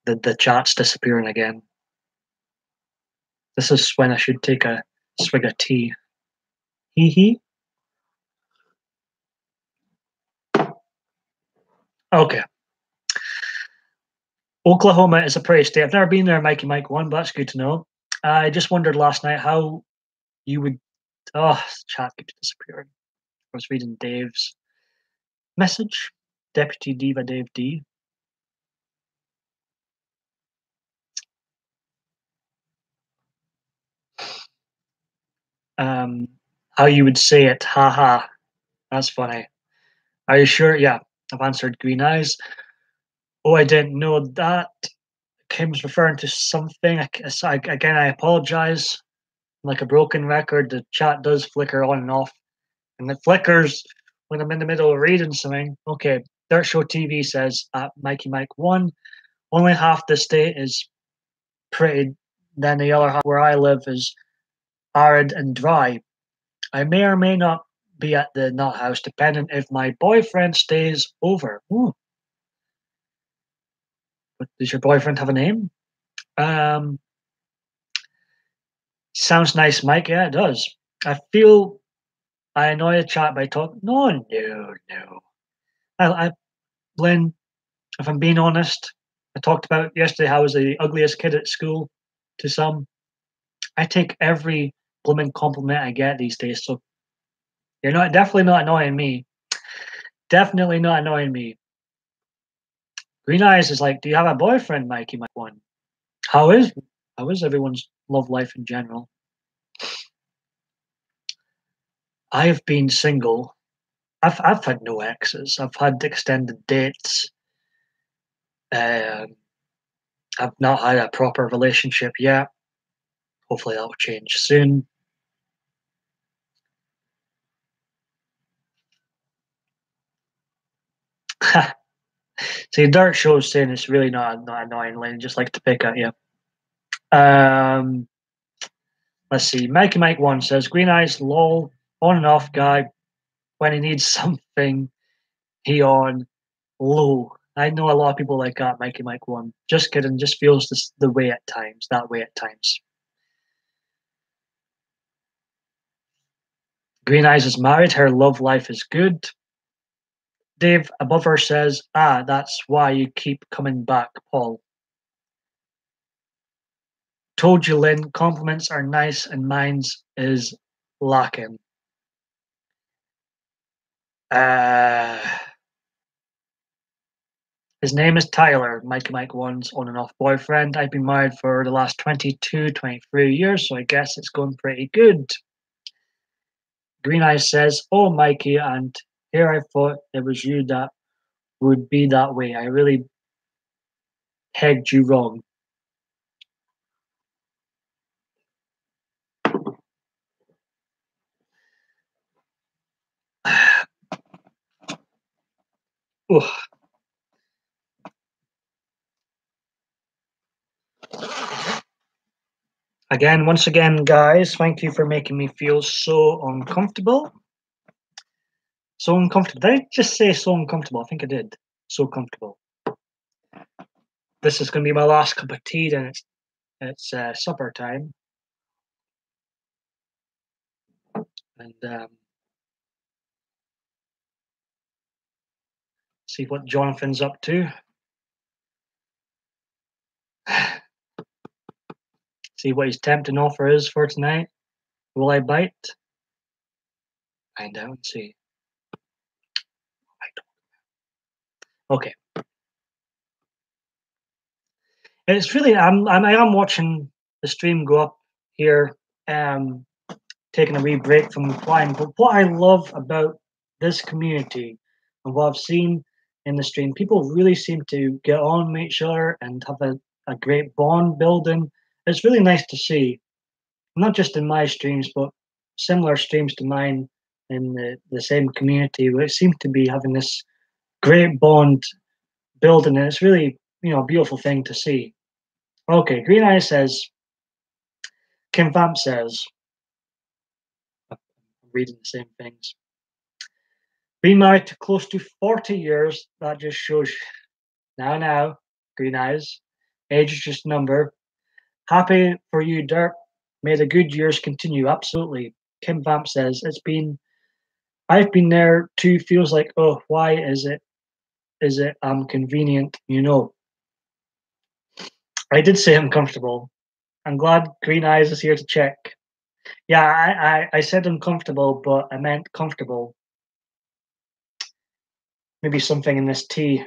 The chat's disappearing again. This is when I should take a swig of tea. Hee. Okay. Oklahoma is a pretty state. I've never been there, Mikey Mike 1, but that's good to know. I just wondered last night how you would. Oh, chat keeps disappearing. I was reading Dave's message. Deputy Diva Dave D. How you would say it. Haha. That's funny. Are you sure? Yeah, I've answered green eyes. Oh, I didn't know that. Kim's referring to something. Again, I apologize. Like a broken record, the chat does flicker on and off. And it flickers when I'm in the middle of reading something. Okay, Dirt Show TV says at Mikey Mike 1, only half the state is pretty, then the other half where I live is arid and dry. I may or may not be at the nut house, depending if my boyfriend stays over. Ooh, but does your boyfriend have a name? Um, Sounds nice, Mike. Yeah, it does. I feel I annoy the chat by talking. No, no, no. I, Lynn, if I'm being honest, I talked about yesterday how I was the ugliest kid at school to some. I take every blooming compliment I get these days. So you're not definitely not annoying me. Definitely not annoying me. Green Eyes is like, do you have a boyfriend, Mikey? My one. How is how is everyone's love life in general? I have been single. I've had no exes. I've had extended dates. Um, I've not had a proper relationship yet. Hopefully that will change soon. See, Dirt Show's saying it's really not annoying, Lane. Just like to pick at you. Um, let's see. Mikey Mike One says Green Eyes lol on and off guy when he needs something. He on low. I know a lot of people like that. Mikey Mike One. Just kidding. Just feels this the way at times. That way at times. Green Eyes is married. Her love life is good. Dave above her says, "Ah, that's why you keep coming back, Paul." Told you, Lynn. Compliments are nice, and mine's is lacking. Uh, his name is Tyler, Mikey Mike One's on and off boyfriend. I've been married for the last 22, 23 years, so I guess it's going pretty good. Green Eyes says, oh, Mikey, and here I thought it was you that would be that way. I really pegged you wrong. Again, once again, guys, thank you for making me feel so uncomfortable. So uncomfortable. Did I just say so uncomfortable? I think I did. So comfortable. This is going to be my last cup of tea, then it's supper time. And see what Jonathan's up to. See what his tempting offer is for tonight. Will I bite? Find out and see. Okay. It's really I am watching the stream go up here, taking a wee break from flying. But what I love about this community and what I've seen in the stream, people really seem to get on with each other and have a great bond building. It's really nice to see, not just in my streams, but similar streams to mine in the same community, where it seems to be having this great bond building, and it's really, a beautiful thing to see. Okay, Green Eye says, Kim Vamp says, I'm reading the same things. Been married to close to 40 years. That just shows now, Green Eyes. Age is just a number. Happy for you, Dirt. May the good years continue. Absolutely. Kim Vamp says, I've been there too. Feels like, oh, why is it convenient? I did say I'm comfortable. I'm glad Green Eyes is here to check. Yeah, I said uncomfortable, but I meant comfortable. Maybe something in this tea.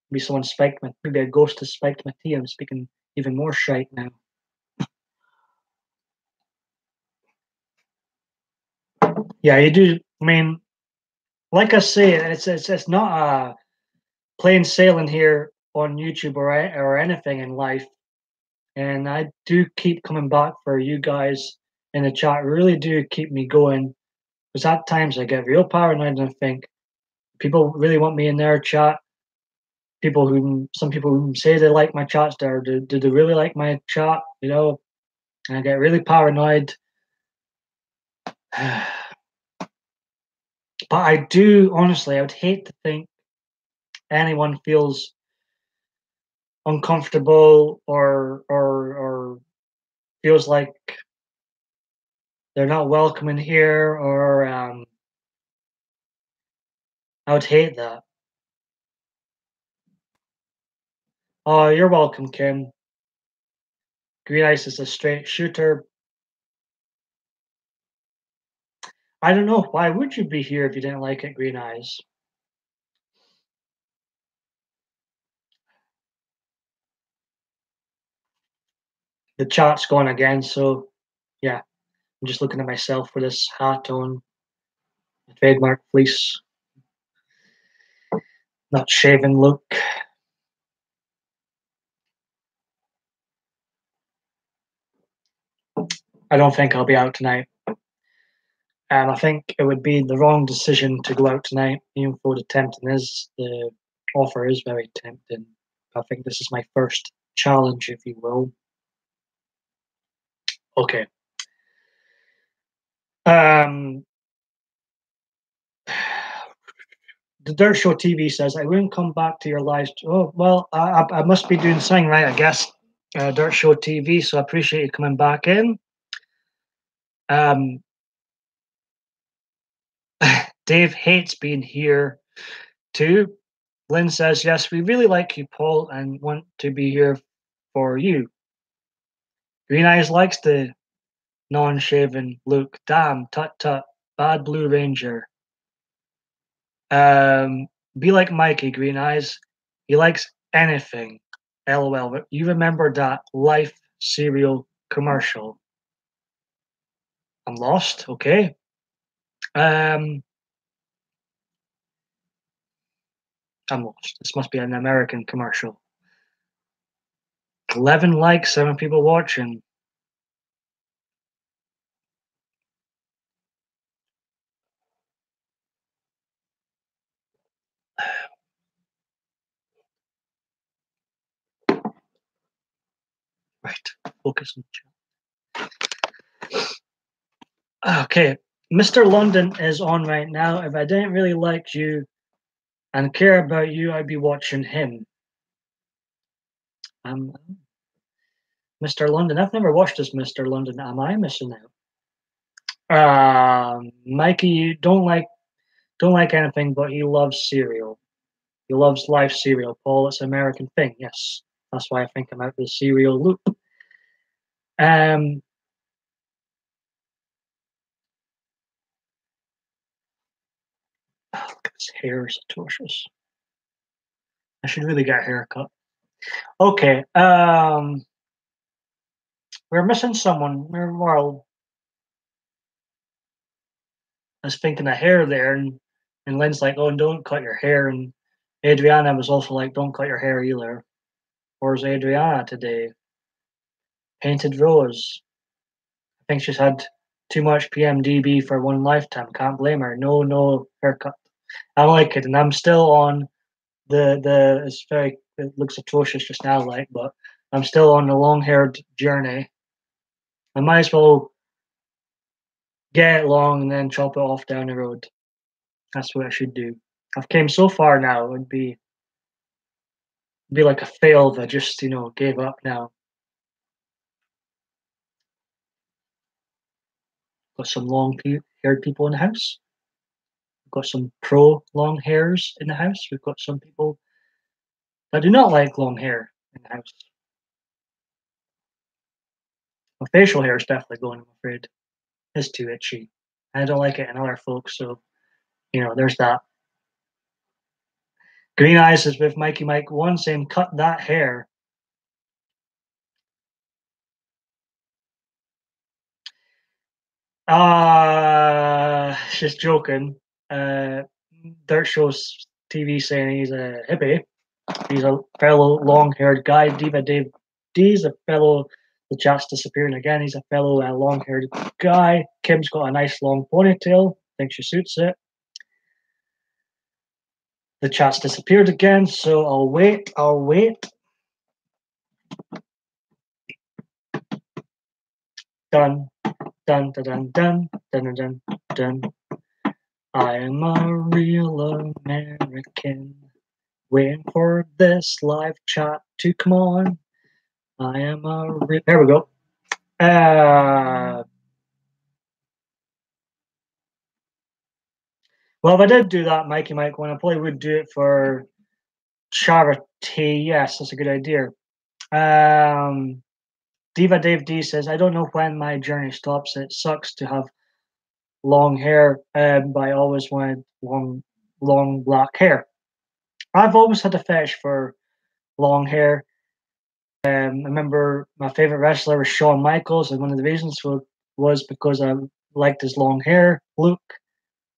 Maybe someone spiked my. Maybe a ghost has spiked my tea. I'm speaking even more shite now. Yeah, you do. I mean, like I say, it's not a plain sailing here on YouTube or anything in life. And I do keep coming back for you guys in the chat. Really do keep me going. Because at times I get real paranoid and I think people really want me in their chat. Some people who say they like my chats, do they really like my chat? You know, and I get really paranoid. But I do honestly, I would hate to think anyone feels uncomfortable or feels like they're not welcome in here, or I would hate that. Oh, you're welcome, Kim. Green Ice is a straight shooter. I don't know. Why would you be here if you didn't like it, Green Eyes? The chat's gone again, so yeah. I'm just looking at myself with this hat on, a trademark fleece, not shaven look. I don't think I'll be out tonight. I think it would be the wrong decision to go out tonight, even though the offer is very tempting. I think this is my first challenge, if you will. Okay. Um, the Dirt Show TV says, I wouldn't come back to your lives. Oh, well, I must be doing something right, I guess. Dirt Show TV, so I appreciate you coming back in. Um, Dave hates being here too. Lynn says, yes, we really like you, Paul, and want to be here for you. Green Eyes likes the non-shaven look. Damn, tut tut, bad Blue Ranger. Be like Mikey, Green Eyes. He likes anything. LOL. But you remember that Life cereal commercial? I'm lost. Okay. Um, I'm lost. This must be an American commercial. 11 likes, 7 people watching. Right. Focus on chat. Okay. Mr. London is on right now. If I didn't really like you and care about you, I'd be watching him. Um, Mr. London. I've never watched this Mr. London. Am I missing out? Mikey, you don't like anything, but he loves cereal. He loves life cereal. Paul, it's an American thing. Yes, that's why I think I'm out of the cereal loop. Um, look at his hair is atrocious. I should really get a haircut. Okay. We're missing someone. Well, I was thinking of hair there, and Lynn's like, "Oh, don't cut your hair," and Adriana was also like, "Don't cut your hair either." Where's Adriana today? Painted rose. I think she's had too much PMDB for one lifetime. Can't blame her. No haircut. I like it, and I'm still on the. It looks atrocious just now, like, but I'm still on the long-haired journey. I might as well get it long and then chop it off down the road. That's what I should do. I've came so far now. It would be like a fail if I just gave up now. Got some long-haired people in the house. We've got some pro long hairs in the house. We've got some people that do not like long hair in the house. My facial hair is definitely going, I'm afraid. It's too itchy. I don't like it in other folks, so there's that. Green Eyes is with Mikey Mike 1 saying, cut that hair. Just joking. Dirt Shows TV saying he's a hippie. He's a fellow long-haired guy. Diva Dave D's a fellow. The chat's disappearing again. He's a fellow long-haired guy. Kim's got a nice long ponytail. Think she suits it. The chat's disappeared again, so I'll wait. Dun, dun, dun, dun, dun, dun, dun, dun. I am a real American, waiting for this live chat to come on. I am there we go. Well, if I did do that, Mikey Mike one, I probably would do it for charity. Yes, that's a good idea. Diva Dave D says, I don't know when my journey stops. It sucks to have long hair, but I always wanted long black hair. I've always had a fetish for long hair. I remember my favorite wrestler was Shawn Michaels, and one of the reasons was because I liked his long hair look.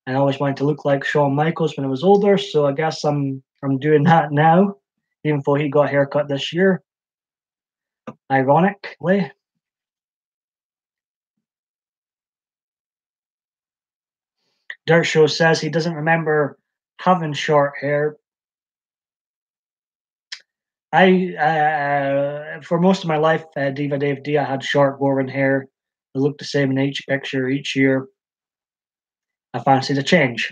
I always wanted to look like Shawn Michaels when I was older, so I guess I'm doing that now, even though he got a haircut this year. Ironically. Dirt Show says he doesn't remember having short hair. For most of my life, Diva Dave D, I had short, boring hair. It looked the same in each picture each year. I fancied a change.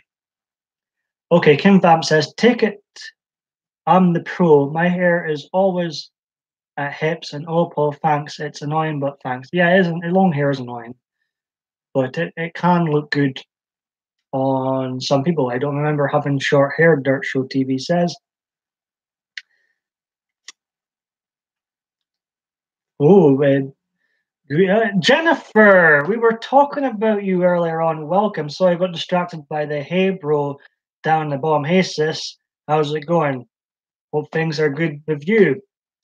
Okay, Kim Vamp says, take it. I'm the pro. My hair is always at hips and Paul, thanks. It's annoying, but thanks. Yeah, it isn't. Long hair is annoying, but it can look good on some people. I don't remember having short hair, Dirt Show TV says. Oh, Jennifer, we were talking about you earlier on. Welcome. So I got distracted by the hey bro down the bottom. Hey sis, how's it going? Hope things are good with you.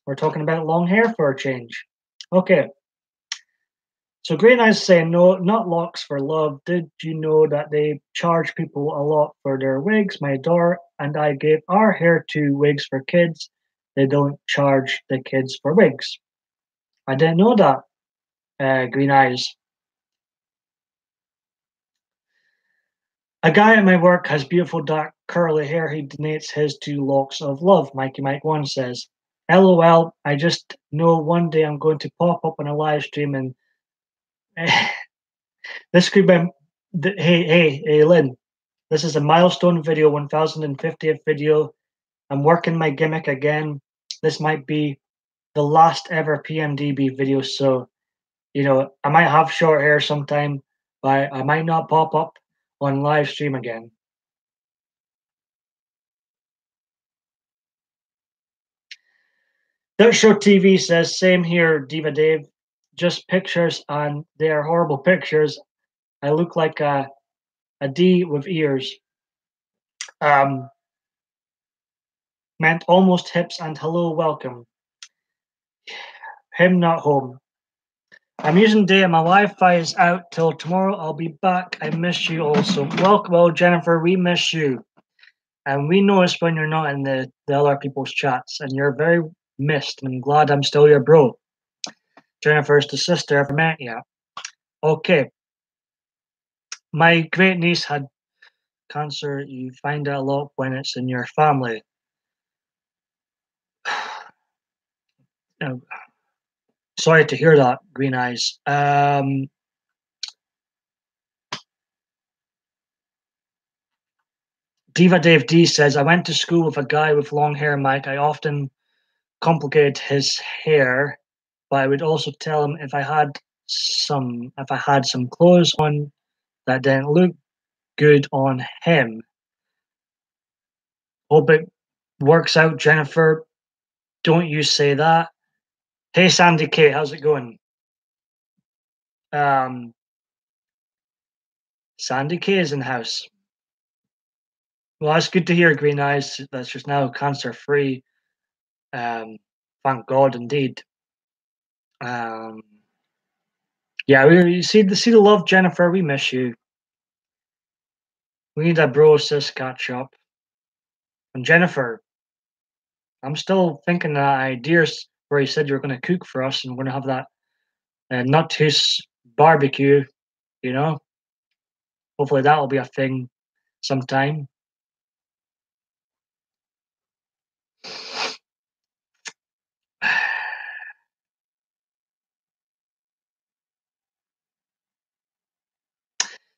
We're talking about long hair for a change. Okay. So Green Eyes saying, no, not locks for love. Did you know that they charge people a lot for their wigs? My daughter and I gave our hair to wigs for kids. They don't charge the kids for wigs. I didn't know that, Green Eyes. A guy at my work has beautiful dark curly hair. He donates his to Locks of Love. Mikey Mike 1 says, LOL, I just know one day I'm going to pop up on a live stream and this could be, hey, Lynn, this is a milestone video, 1050th video. I'm working my gimmick again. This might be the last ever PMDB video. So, I might have short hair sometime, but I might not pop up on live stream again. Dirt Show TV says, same here, Diva Dave. Just pictures, and they are horrible pictures. I look like a D with ears. Meant almost hips and hello, welcome. Him not home. I'm using data. My Wi-Fi is out till tomorrow. I'll be back. I miss you also. Welcome, oh Jennifer. We miss you, and we notice when you're not in the other people's chats, and you're very missed. And I'm glad I'm still your bro. Jennifer's the sister I've met yet. Okay. My great niece had cancer. You find out a lot when it's in your family. Sorry to hear that, Green Eyes. Diva Dave D says, I went to school with a guy with long hair, Mike. I often complicated his hair, but I would also tell him if I had some clothes on that didn't look good on him. Hope it works out, Jennifer. Don't you say that. Hey Sandy K, how's it going? Sandy K is in house. Well, that's good to hear, Green Eyes. That's just now cancer free. Thank God, indeed. Yeah, we see the love, Jennifer. We miss you. We need a bro sis catch up. And Jennifer, I'm still thinking that ideas where you said you were going to cook for us and we're going to have that nut house barbecue, you know? Hopefully that'll be a thing sometime.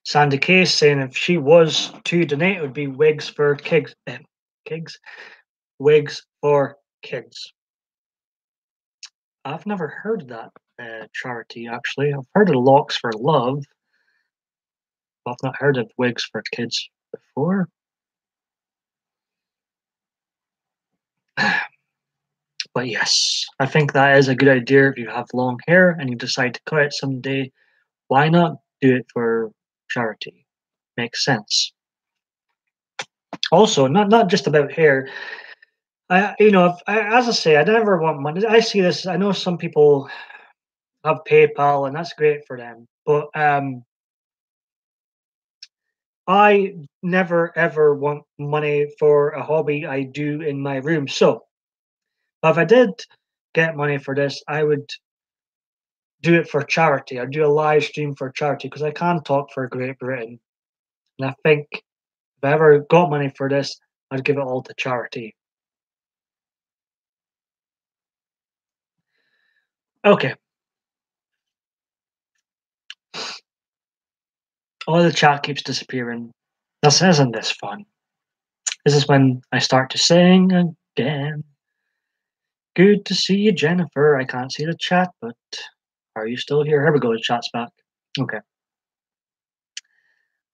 Sandy Case saying if she was to donate, it would be wigs for kids. Wigs for kids. I've never heard of that charity, actually. I've heard of Locks for Love, but I've not heard of Wigs for Kids before. But yes, I think that is a good idea if you have long hair and you decide to cut it someday. Why not do it for charity? Makes sense. Also, not just about hair. As I say, I never want money. I see this. I know some people have PayPal, and that's great for them. But I never ever want money for a hobby I do in my room. So if I did get money for this, I would do it for charity. I'd do a live stream for charity because I can talk for Great Britain. And I think if I ever got money for this, I'd give it all to charity. Okay. Oh, the chat keeps disappearing. Isn't this fun? This is when I start to sing again. Good to see you, Jennifer. I can't see the chat, but are you still here? Here we go. The chat's back. Okay.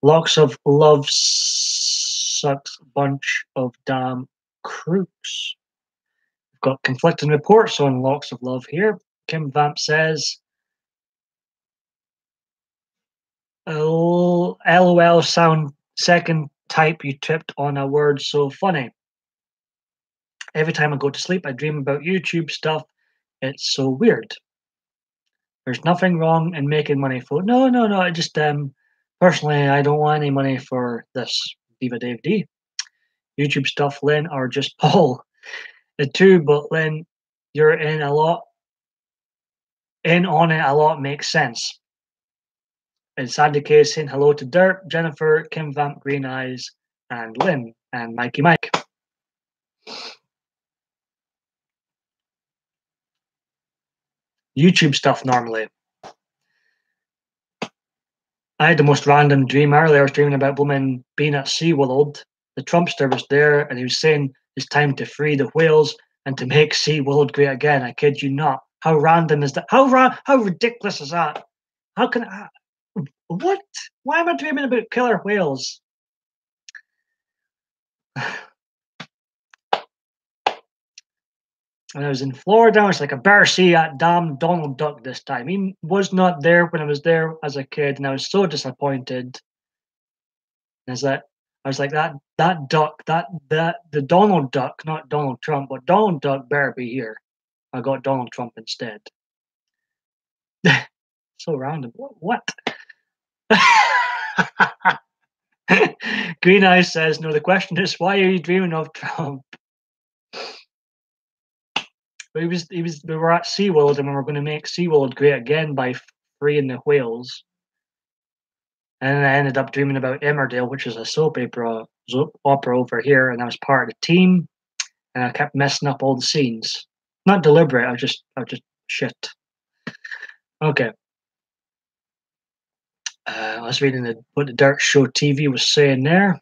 Locks of Love sucks bunch of damn crooks. We've got conflicting reports on Locks of Love here. Kim Vamp says, oh, LOL sound second type you tipped on a word so funny. Every time I go to sleep, I dream about YouTube stuff. It's so weird. There's nothing wrong in making money for. No. I just personally, I don't want any money for this Diva Dave D. YouTube stuff, Lynn, or just Paul. The two, but Lynn, you're in on it a lot makes sense. And Sandy Case saying hello to Dirt, Jennifer, Kim Vamp, Green Eyes, and Lynn, and Mikey Mike. YouTube stuff normally. I had the most random dream earlier. I was dreaming about blooming being at SeaWorld. The Trumpster was there and he was saying it's time to free the whales and to make SeaWorld great again. I kid you not. How random is that? How ridiculous is that? How can I? What? Why am I dreaming about killer whales? And I was in Florida. I was like, I better see that damn Donald Duck this time. He was not there when I was there as a kid, and I was so disappointed. And I was like that duck, the Donald Duck, not Donald Trump, but Donald Duck better be here. I got Donald Trump instead. So random. What? Green Eyes says, no, the question is, why are you dreaming of Trump? But we were at SeaWorld and we were going to make SeaWorld great again by freeing the whales. And then I ended up dreaming about Emmerdale, which is a soap opera over here, and I was part of the team, and I kept messing up all the scenes. Not deliberate, I just shit. Okay. I was reading what the Dirt Show TV was saying there.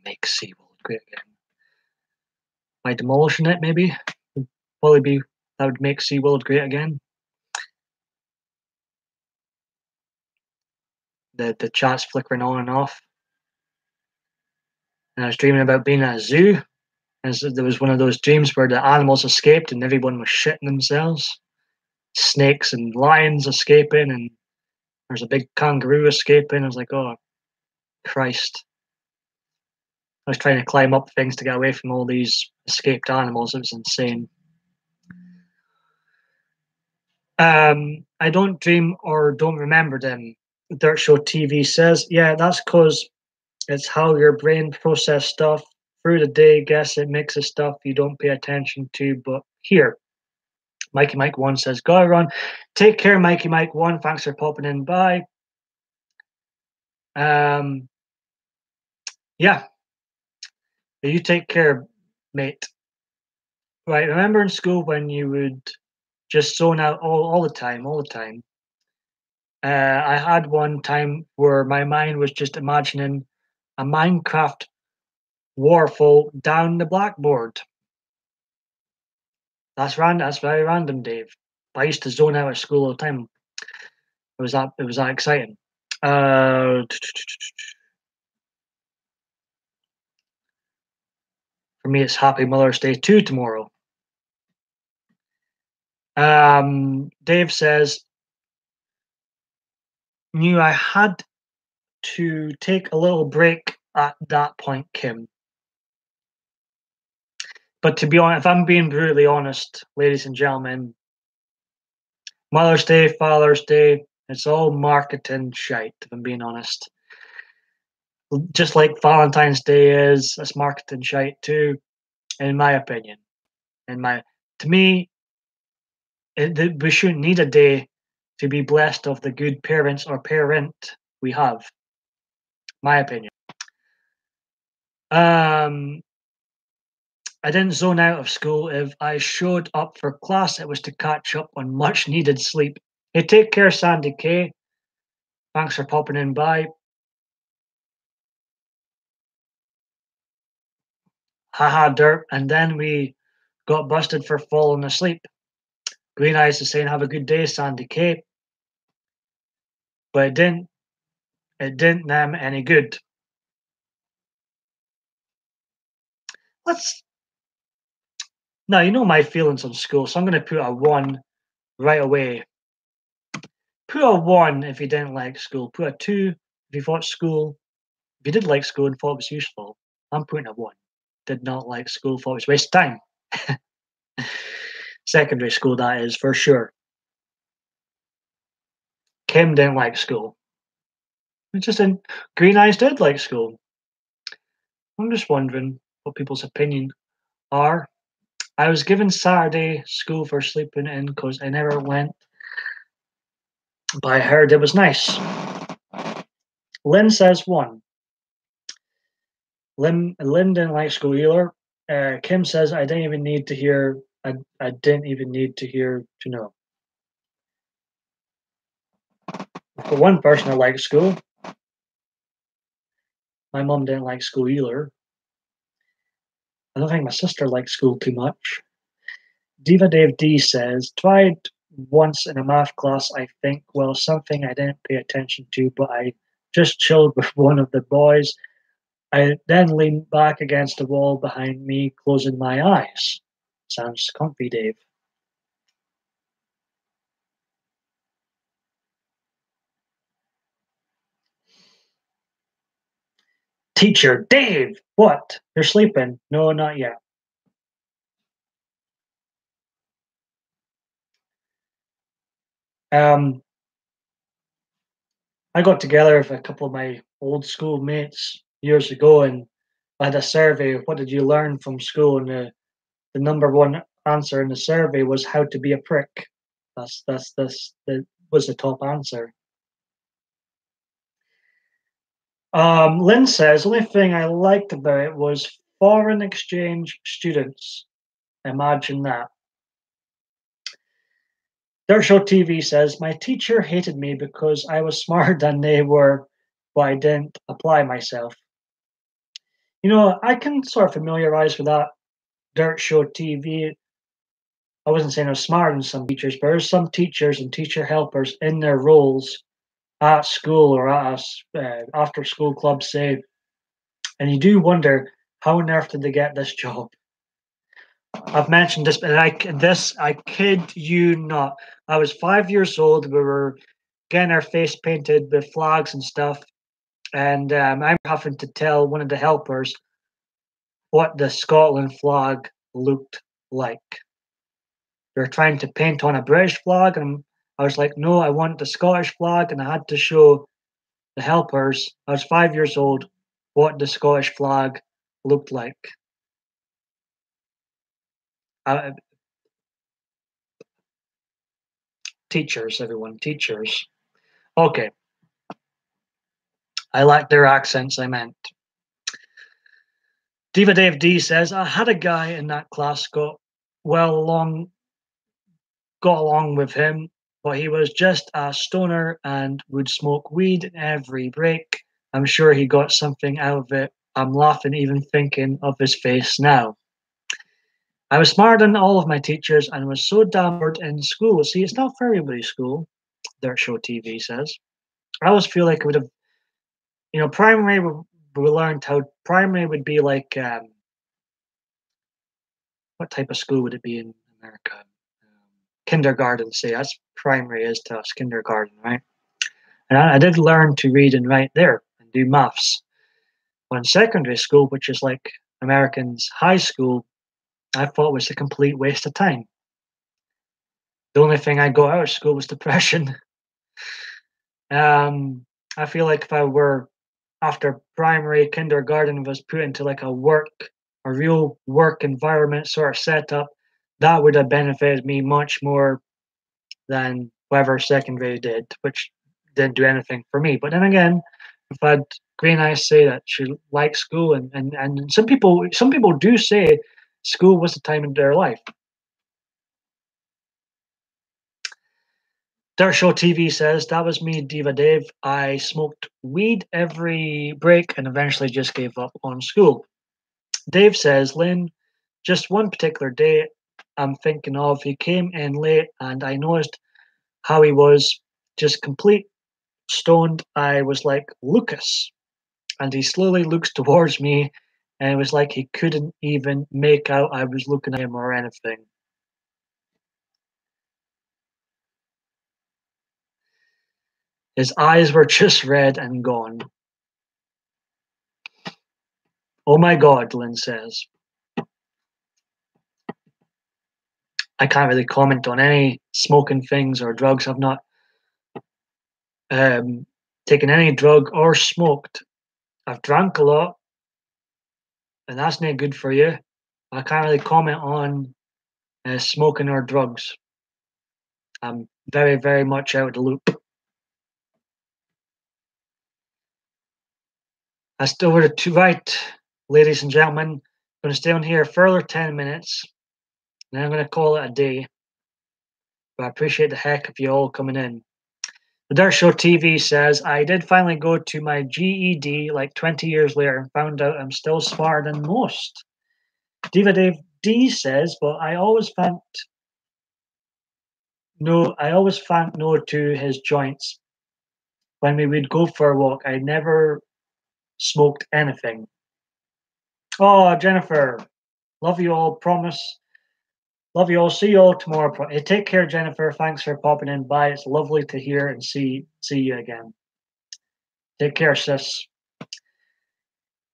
Make SeaWorld great again. By demolishing it, maybe? That would make SeaWorld great again. The chat's flickering on and off. And I was dreaming about being at a zoo. And so there was one of those dreams where the animals escaped and everyone was shitting themselves. Snakes and lions escaping, and there's a big kangaroo escaping. I was like, oh, Christ. I was trying to climb up things to get away from all these escaped animals. It was insane. I don't dream or don't remember them. Dirt Show TV says, yeah, that's because it's how your brain process stuff through the day. Guess it mixes stuff you don't pay attention to. But here, Mikey Mike 1 says, go run. Take care, Mikey Mike 1. Thanks for popping in. Bye. Yeah, you take care, mate. Right, remember in school when you would just zone out all the time, all the time? I had one time where my mind was just imagining a Minecraft waterfall down the blackboard. That's random. That's very random, Dave. But I used to zone out at school all the time. It was that exciting. For me, it's Happy Mother's Day 2 tomorrow. Dave says, knew I had to take a little break at that point, Kim. But to be honest, if I'm being brutally honest, ladies and gentlemen, Mother's Day, Father's Day, it's all marketing shite, if I'm being honest. Just like Valentine's Day is, it's marketing shite too, in my opinion. To me, we shouldn't need a day to be blessed of the good parents or parent we have. My opinion. I didn't zone out of school. If I showed up for class, it was to catch up on much needed sleep. Hey, take care, Sandy K. Thanks for popping in by. Haha, dirt. And then we got busted for falling asleep. Green Eyes is saying, have a good day, Sandy K. But it didn't them any good. Now, you know my feelings on school, so I'm going to put a 1 right away. Put a 1 if you didn't like school. Put a 2 if you thought school, if you did like school and thought it was useful. I'm putting a 1. Did not like school, thought it was a waste of time. Secondary school, that is, for sure. Kim didn't like school. It's just in Green Eyes did like school. I'm just wondering what people's opinion are. I was given Saturday school for sleeping in because I never went, but I heard it was nice. Lynn says 1. Lynn didn't like school either. Kim says I didn't even need to hear. I didn't even need to hear to know. For one person, I liked school. My mom didn't like school either. I don't think my sister liked school too much. Diva Dave D says, tried once in a math class, I think, well, something I didn't pay attention to, but I just chilled with one of the boys. I then leaned back against the wall behind me, closing my eyes. Sounds comfy, Dave. Teacher, Dave, what? You're sleeping? No, not yet. I got together with a couple of my old school mates years ago, and I had a survey. What did you learn from school? And the number one answer in the survey was how to be a prick. That was the top answer. Lynn says, the only thing I liked about it was foreign exchange students. Imagine that. Dirt Show TV says, my teacher hated me because I was smarter than they were, but I didn't apply myself. You know, I can sort of familiarize with that. Dirt Show TV. I wasn't saying I was smarter than some teachers, but there's some teachers and teacher helpers in their roles at school or at after school club, say, and you do wonder how on earth did they get this job? I've mentioned this, but I kid you not. I was 5 years old. We were getting our face painted with flags and stuff, and I'm having to tell one of the helpers what the Scotland flag looked like. They're trying to paint on a British flag, and I was like, no, I want the Scottish flag, and I had to show the helpers. I was 5 years old, what the Scottish flag looked like. Uh, Teachers, everyone, teachers. Okay, I like their accents, I meant. Diva Dave D says, I had a guy in that class well along got along with him, but he was just a stoner and would smoke weed every break. I'm sure he got something out of it. I'm laughing even thinking of his face now. I was smarter than all of my teachers and was so damn bored in school. See, it's not for everybody's school, Dirt Show TV says. I always feel like it would have, primary, we learned how primary would be like, what type of school would it be in America? Kindergarten, say. That's primary is to us, kindergarten, right? And I did learn to read and write there and do maths. But in secondary school, which is like Americans' high school, I thought was a complete waste of time. The only thing I got out of school was depression. I feel like if I were after primary, kindergarten was put into like a real work environment sort of setup, that would have benefited me much more than whatever secondary did, which didn't do anything for me. But then again, I've had Green Eyes say that she likes school, and some people do say school was the time in their life. Dirt Show TV says that was me, Diva Dave. I smoked weed every break and eventually just gave up on school. Dave says, Lynn, just one particular day I'm thinking of, he came in late and I noticed how he was just complete stoned. I was like, Lucas. And he slowly looks towards me and it was like he couldn't even make out I was looking at him or anything. His eyes were just red and gone. Oh my God, Lynn says. I can't really comment on any smoking things or drugs. I've not taken any drug or smoked. I've drank a lot, and that's not good for you. I can't really comment on smoking or drugs. I'm very, very much out of the loop. I still would to right, ladies and gentlemen. I'm going to stay on here a further 10 minutes, and then I'm going to call it a day. But I appreciate the heck of you all coming in. The Dirt Show TV says, I did finally go to my GED like 20 years later and found out I'm still smarter than most. Diva Dave D says, but I always thanked no to his joints. When we would go for a walk, I never smoked anything. Oh, Jennifer, love you all, promise. Love you all. See you all tomorrow. Take care, Jennifer. Thanks for popping in by. It's lovely to hear and see you again. Take care, sis.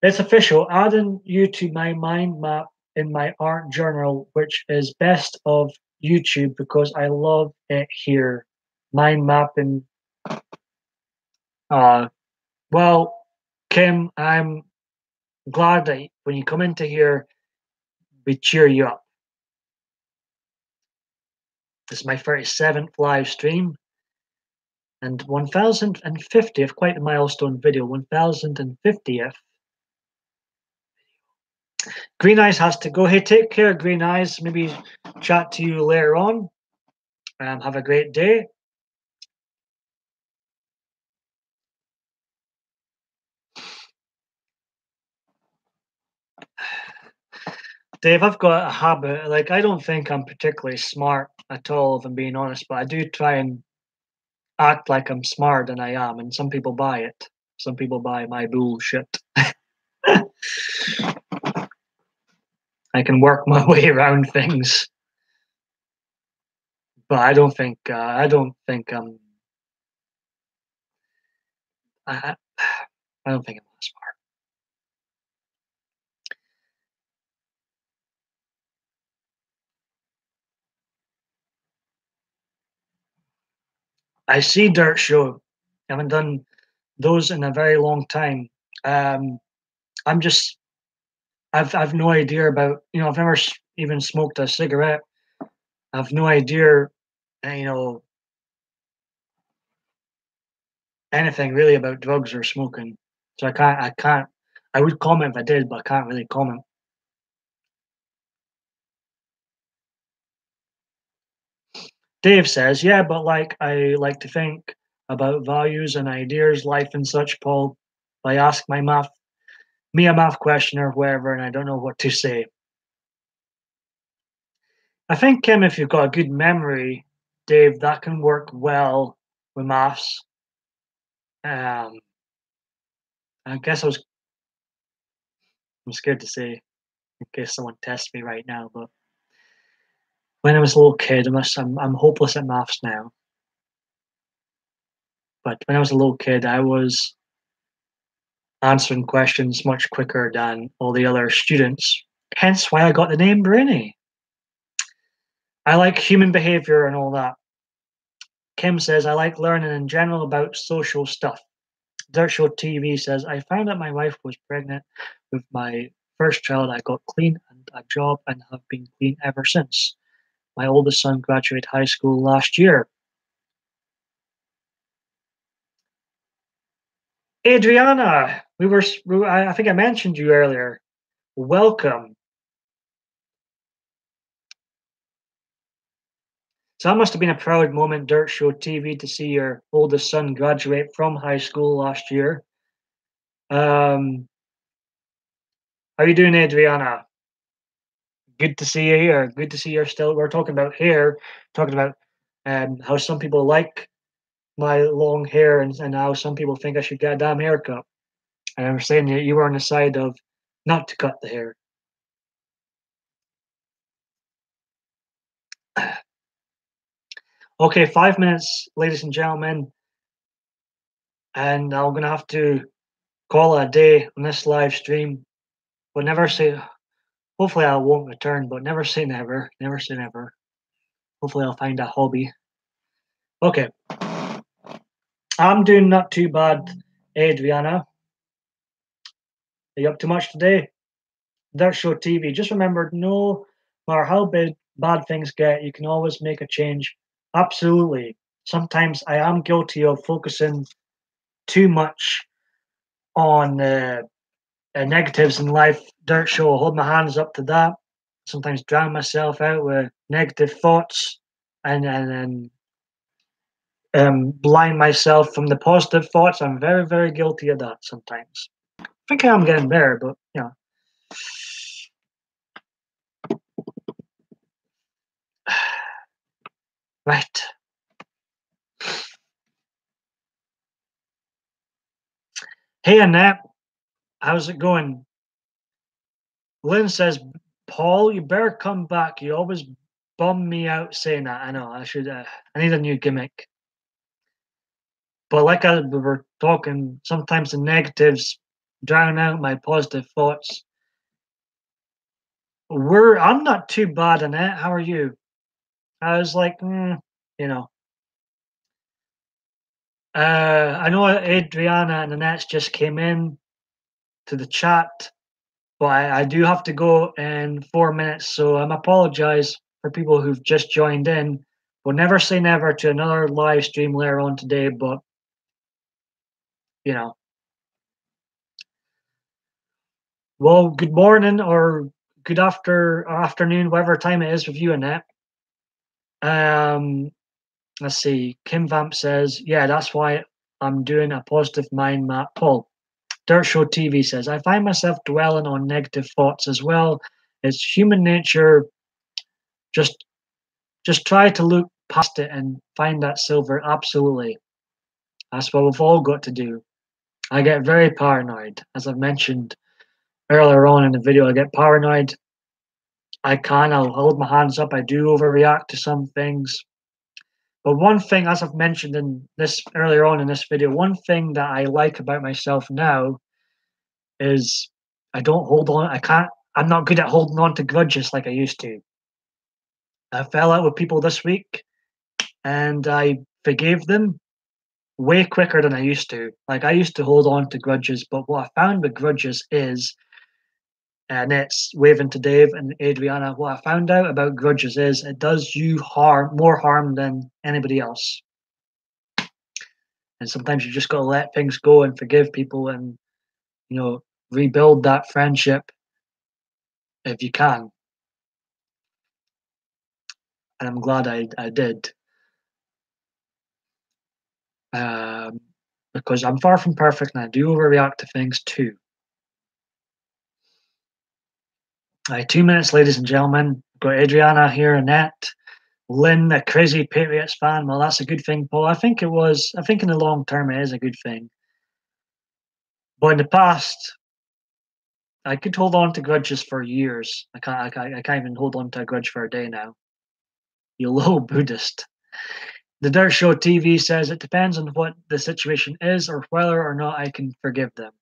It's official. Adding you to my mind map in my art journal, which is best of YouTube because I love it here. Mind mapping. Well, Kim, I'm glad that when you come into here, we cheer you up. This is my 37th live stream and 1050th, quite a milestone video, 1050th. Green Eyes has to go. Hey, take care, Green Eyes. Maybe chat to you later on. Have a great day. Dave, I've got a habit. Like, I don't think I'm particularly smart at all, if I'm being honest, but I do try and act like I'm smarter than I am, and some people buy it. Some people buy my bullshit. I can work my way around things, but I don't think I, I don't think I'm that smart. I see Dirt Show. I haven't done those in a very long time. Um, I'm just I've no idea about, I've never even smoked a cigarette. I've no idea, you know, anything really about drugs or smoking. So I can't. I would comment if I did, but I can't really comment. Dave says, yeah, but like I like to think about values and ideas, life and such, Paul. I ask me a math question or whatever, and I don't know what to say. I think, Kim, if you've got a good memory, Dave, that can work well with maths. Um, I guess I'm scared to say in case someone tests me right now, but when I was a little kid, I'm hopeless at maths now. But when I was a little kid, I was answering questions much quicker than all the other students. Hence why I got the name Brainy. I like human behavior and all that. Kim says, I like learning in general about social stuff. Dirt Show TV says, I found out my wife was pregnant with my first child. I got clean and a job and have been clean ever since. My oldest son graduated high school last year. Adriana, I think I mentioned you earlier. Welcome. So that must have been a proud moment, Dirt Show TV, to see your oldest son graduate from high school last year. How are you doing, Adriana? Good to see you here. Good to see you're still. We're talking about hair, talking about how some people like my long hair and how some people think I should get a damn haircut. And I was saying that you were on the side of not to cut the hair. Okay, 5 minutes, ladies and gentlemen, and I'm gonna have to call it a day on this live stream. But never say. Hopefully, I won't return. But never say never. Never say never. Hopefully, I'll find a hobby. Okay, I'm doing not too bad, Adriana. Are you up to much today? Dirt Show TV. Just remember, no matter how bad things get, you can always make a change. Absolutely. Sometimes I am guilty of focusing too much on negatives in life. Dirt Show, I'll hold my hands up to that. Sometimes drown myself out with negative thoughts and blind myself from the positive thoughts. I'm very, very guilty of that sometimes. I think I'm getting better, but right. Hey Annette, how's it going? Lynn says, Paul, you better come back. You always bum me out saying that. I know, I should, I need a new gimmick. But like we were talking, sometimes the negatives drown out my positive thoughts. I'm not too bad, Annette. How are you? I was like, you know. I know Adriana and Annette just came in to the chat, but I do have to go in 4 minutes, so I apologize for people who've just joined in. We'll never say never to another live stream later on today, but you know. Well, good morning or good afternoon, whatever time it is with you, Annette. Um, let's see. Kim Vamp says, yeah, that's why I'm doing a positive mind map. Paul, Dirt Show TV says, I find myself dwelling on negative thoughts as well. It's human nature. Just just try to look past it and find that silver. Absolutely. That's what we've all got to do. I get very paranoid. As I've mentioned earlier on in the video, I get paranoid. I'll hold my hands up. I do overreact to some things. But one thing, as I've mentioned in this earlier on in this video, one thing that I like about myself now is I don't hold on. I'm not good at holding on to grudges like I used to. I fell out with people this week and I forgave them way quicker than I used to. Like, I used to hold on to grudges, but what I found with grudges is, and it's waving to Dave and Adriana, what I found out about grudges is it does you more harm than anybody else. And sometimes you just got to let things go and forgive people and, rebuild that friendship if you can. And I'm glad I did. Because I'm far from perfect and I do overreact to things too. 2 minutes, ladies and gentlemen. Got Adriana here, Annette, Lynn, a crazy Patriots fan. Well, that's a good thing, Paul. I think in the long term it is a good thing. But in the past, I could hold on to grudges for years. I can't even hold on to a grudge for a day now. You low Buddhist. The Dirt Show TV says it depends on what the situation is or whether or not I can forgive them.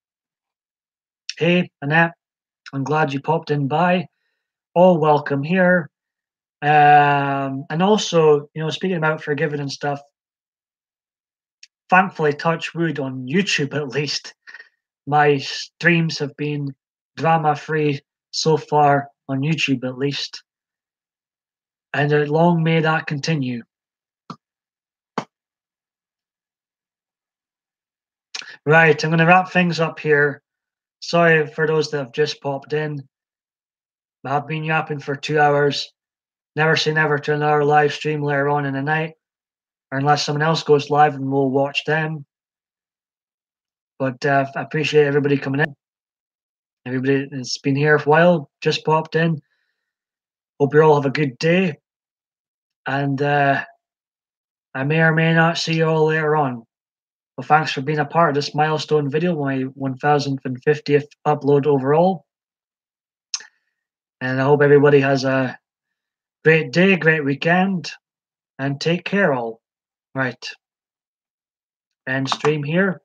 Hey, Annette, I'm glad you popped in by. All welcome here. And also, speaking about forgiving and stuff, thankfully, touch wood, on YouTube at least, my streams have been drama-free so far on YouTube at least. And long may that continue. Right, I'm going to wrap things up here. Sorry for those that have just popped in. I've been yapping for 2 hours. Never say never to another live stream later on in the night, or unless someone else goes live and we'll watch them. But I appreciate everybody coming in. Everybody that's been here for a while, just popped in. Hope you all have a good day. And I may or may not see you all later on. Well, thanks for being a part of this milestone video, my 1050th upload overall. And I hope everybody has a great day, great weekend, and take care all. Right. End stream here.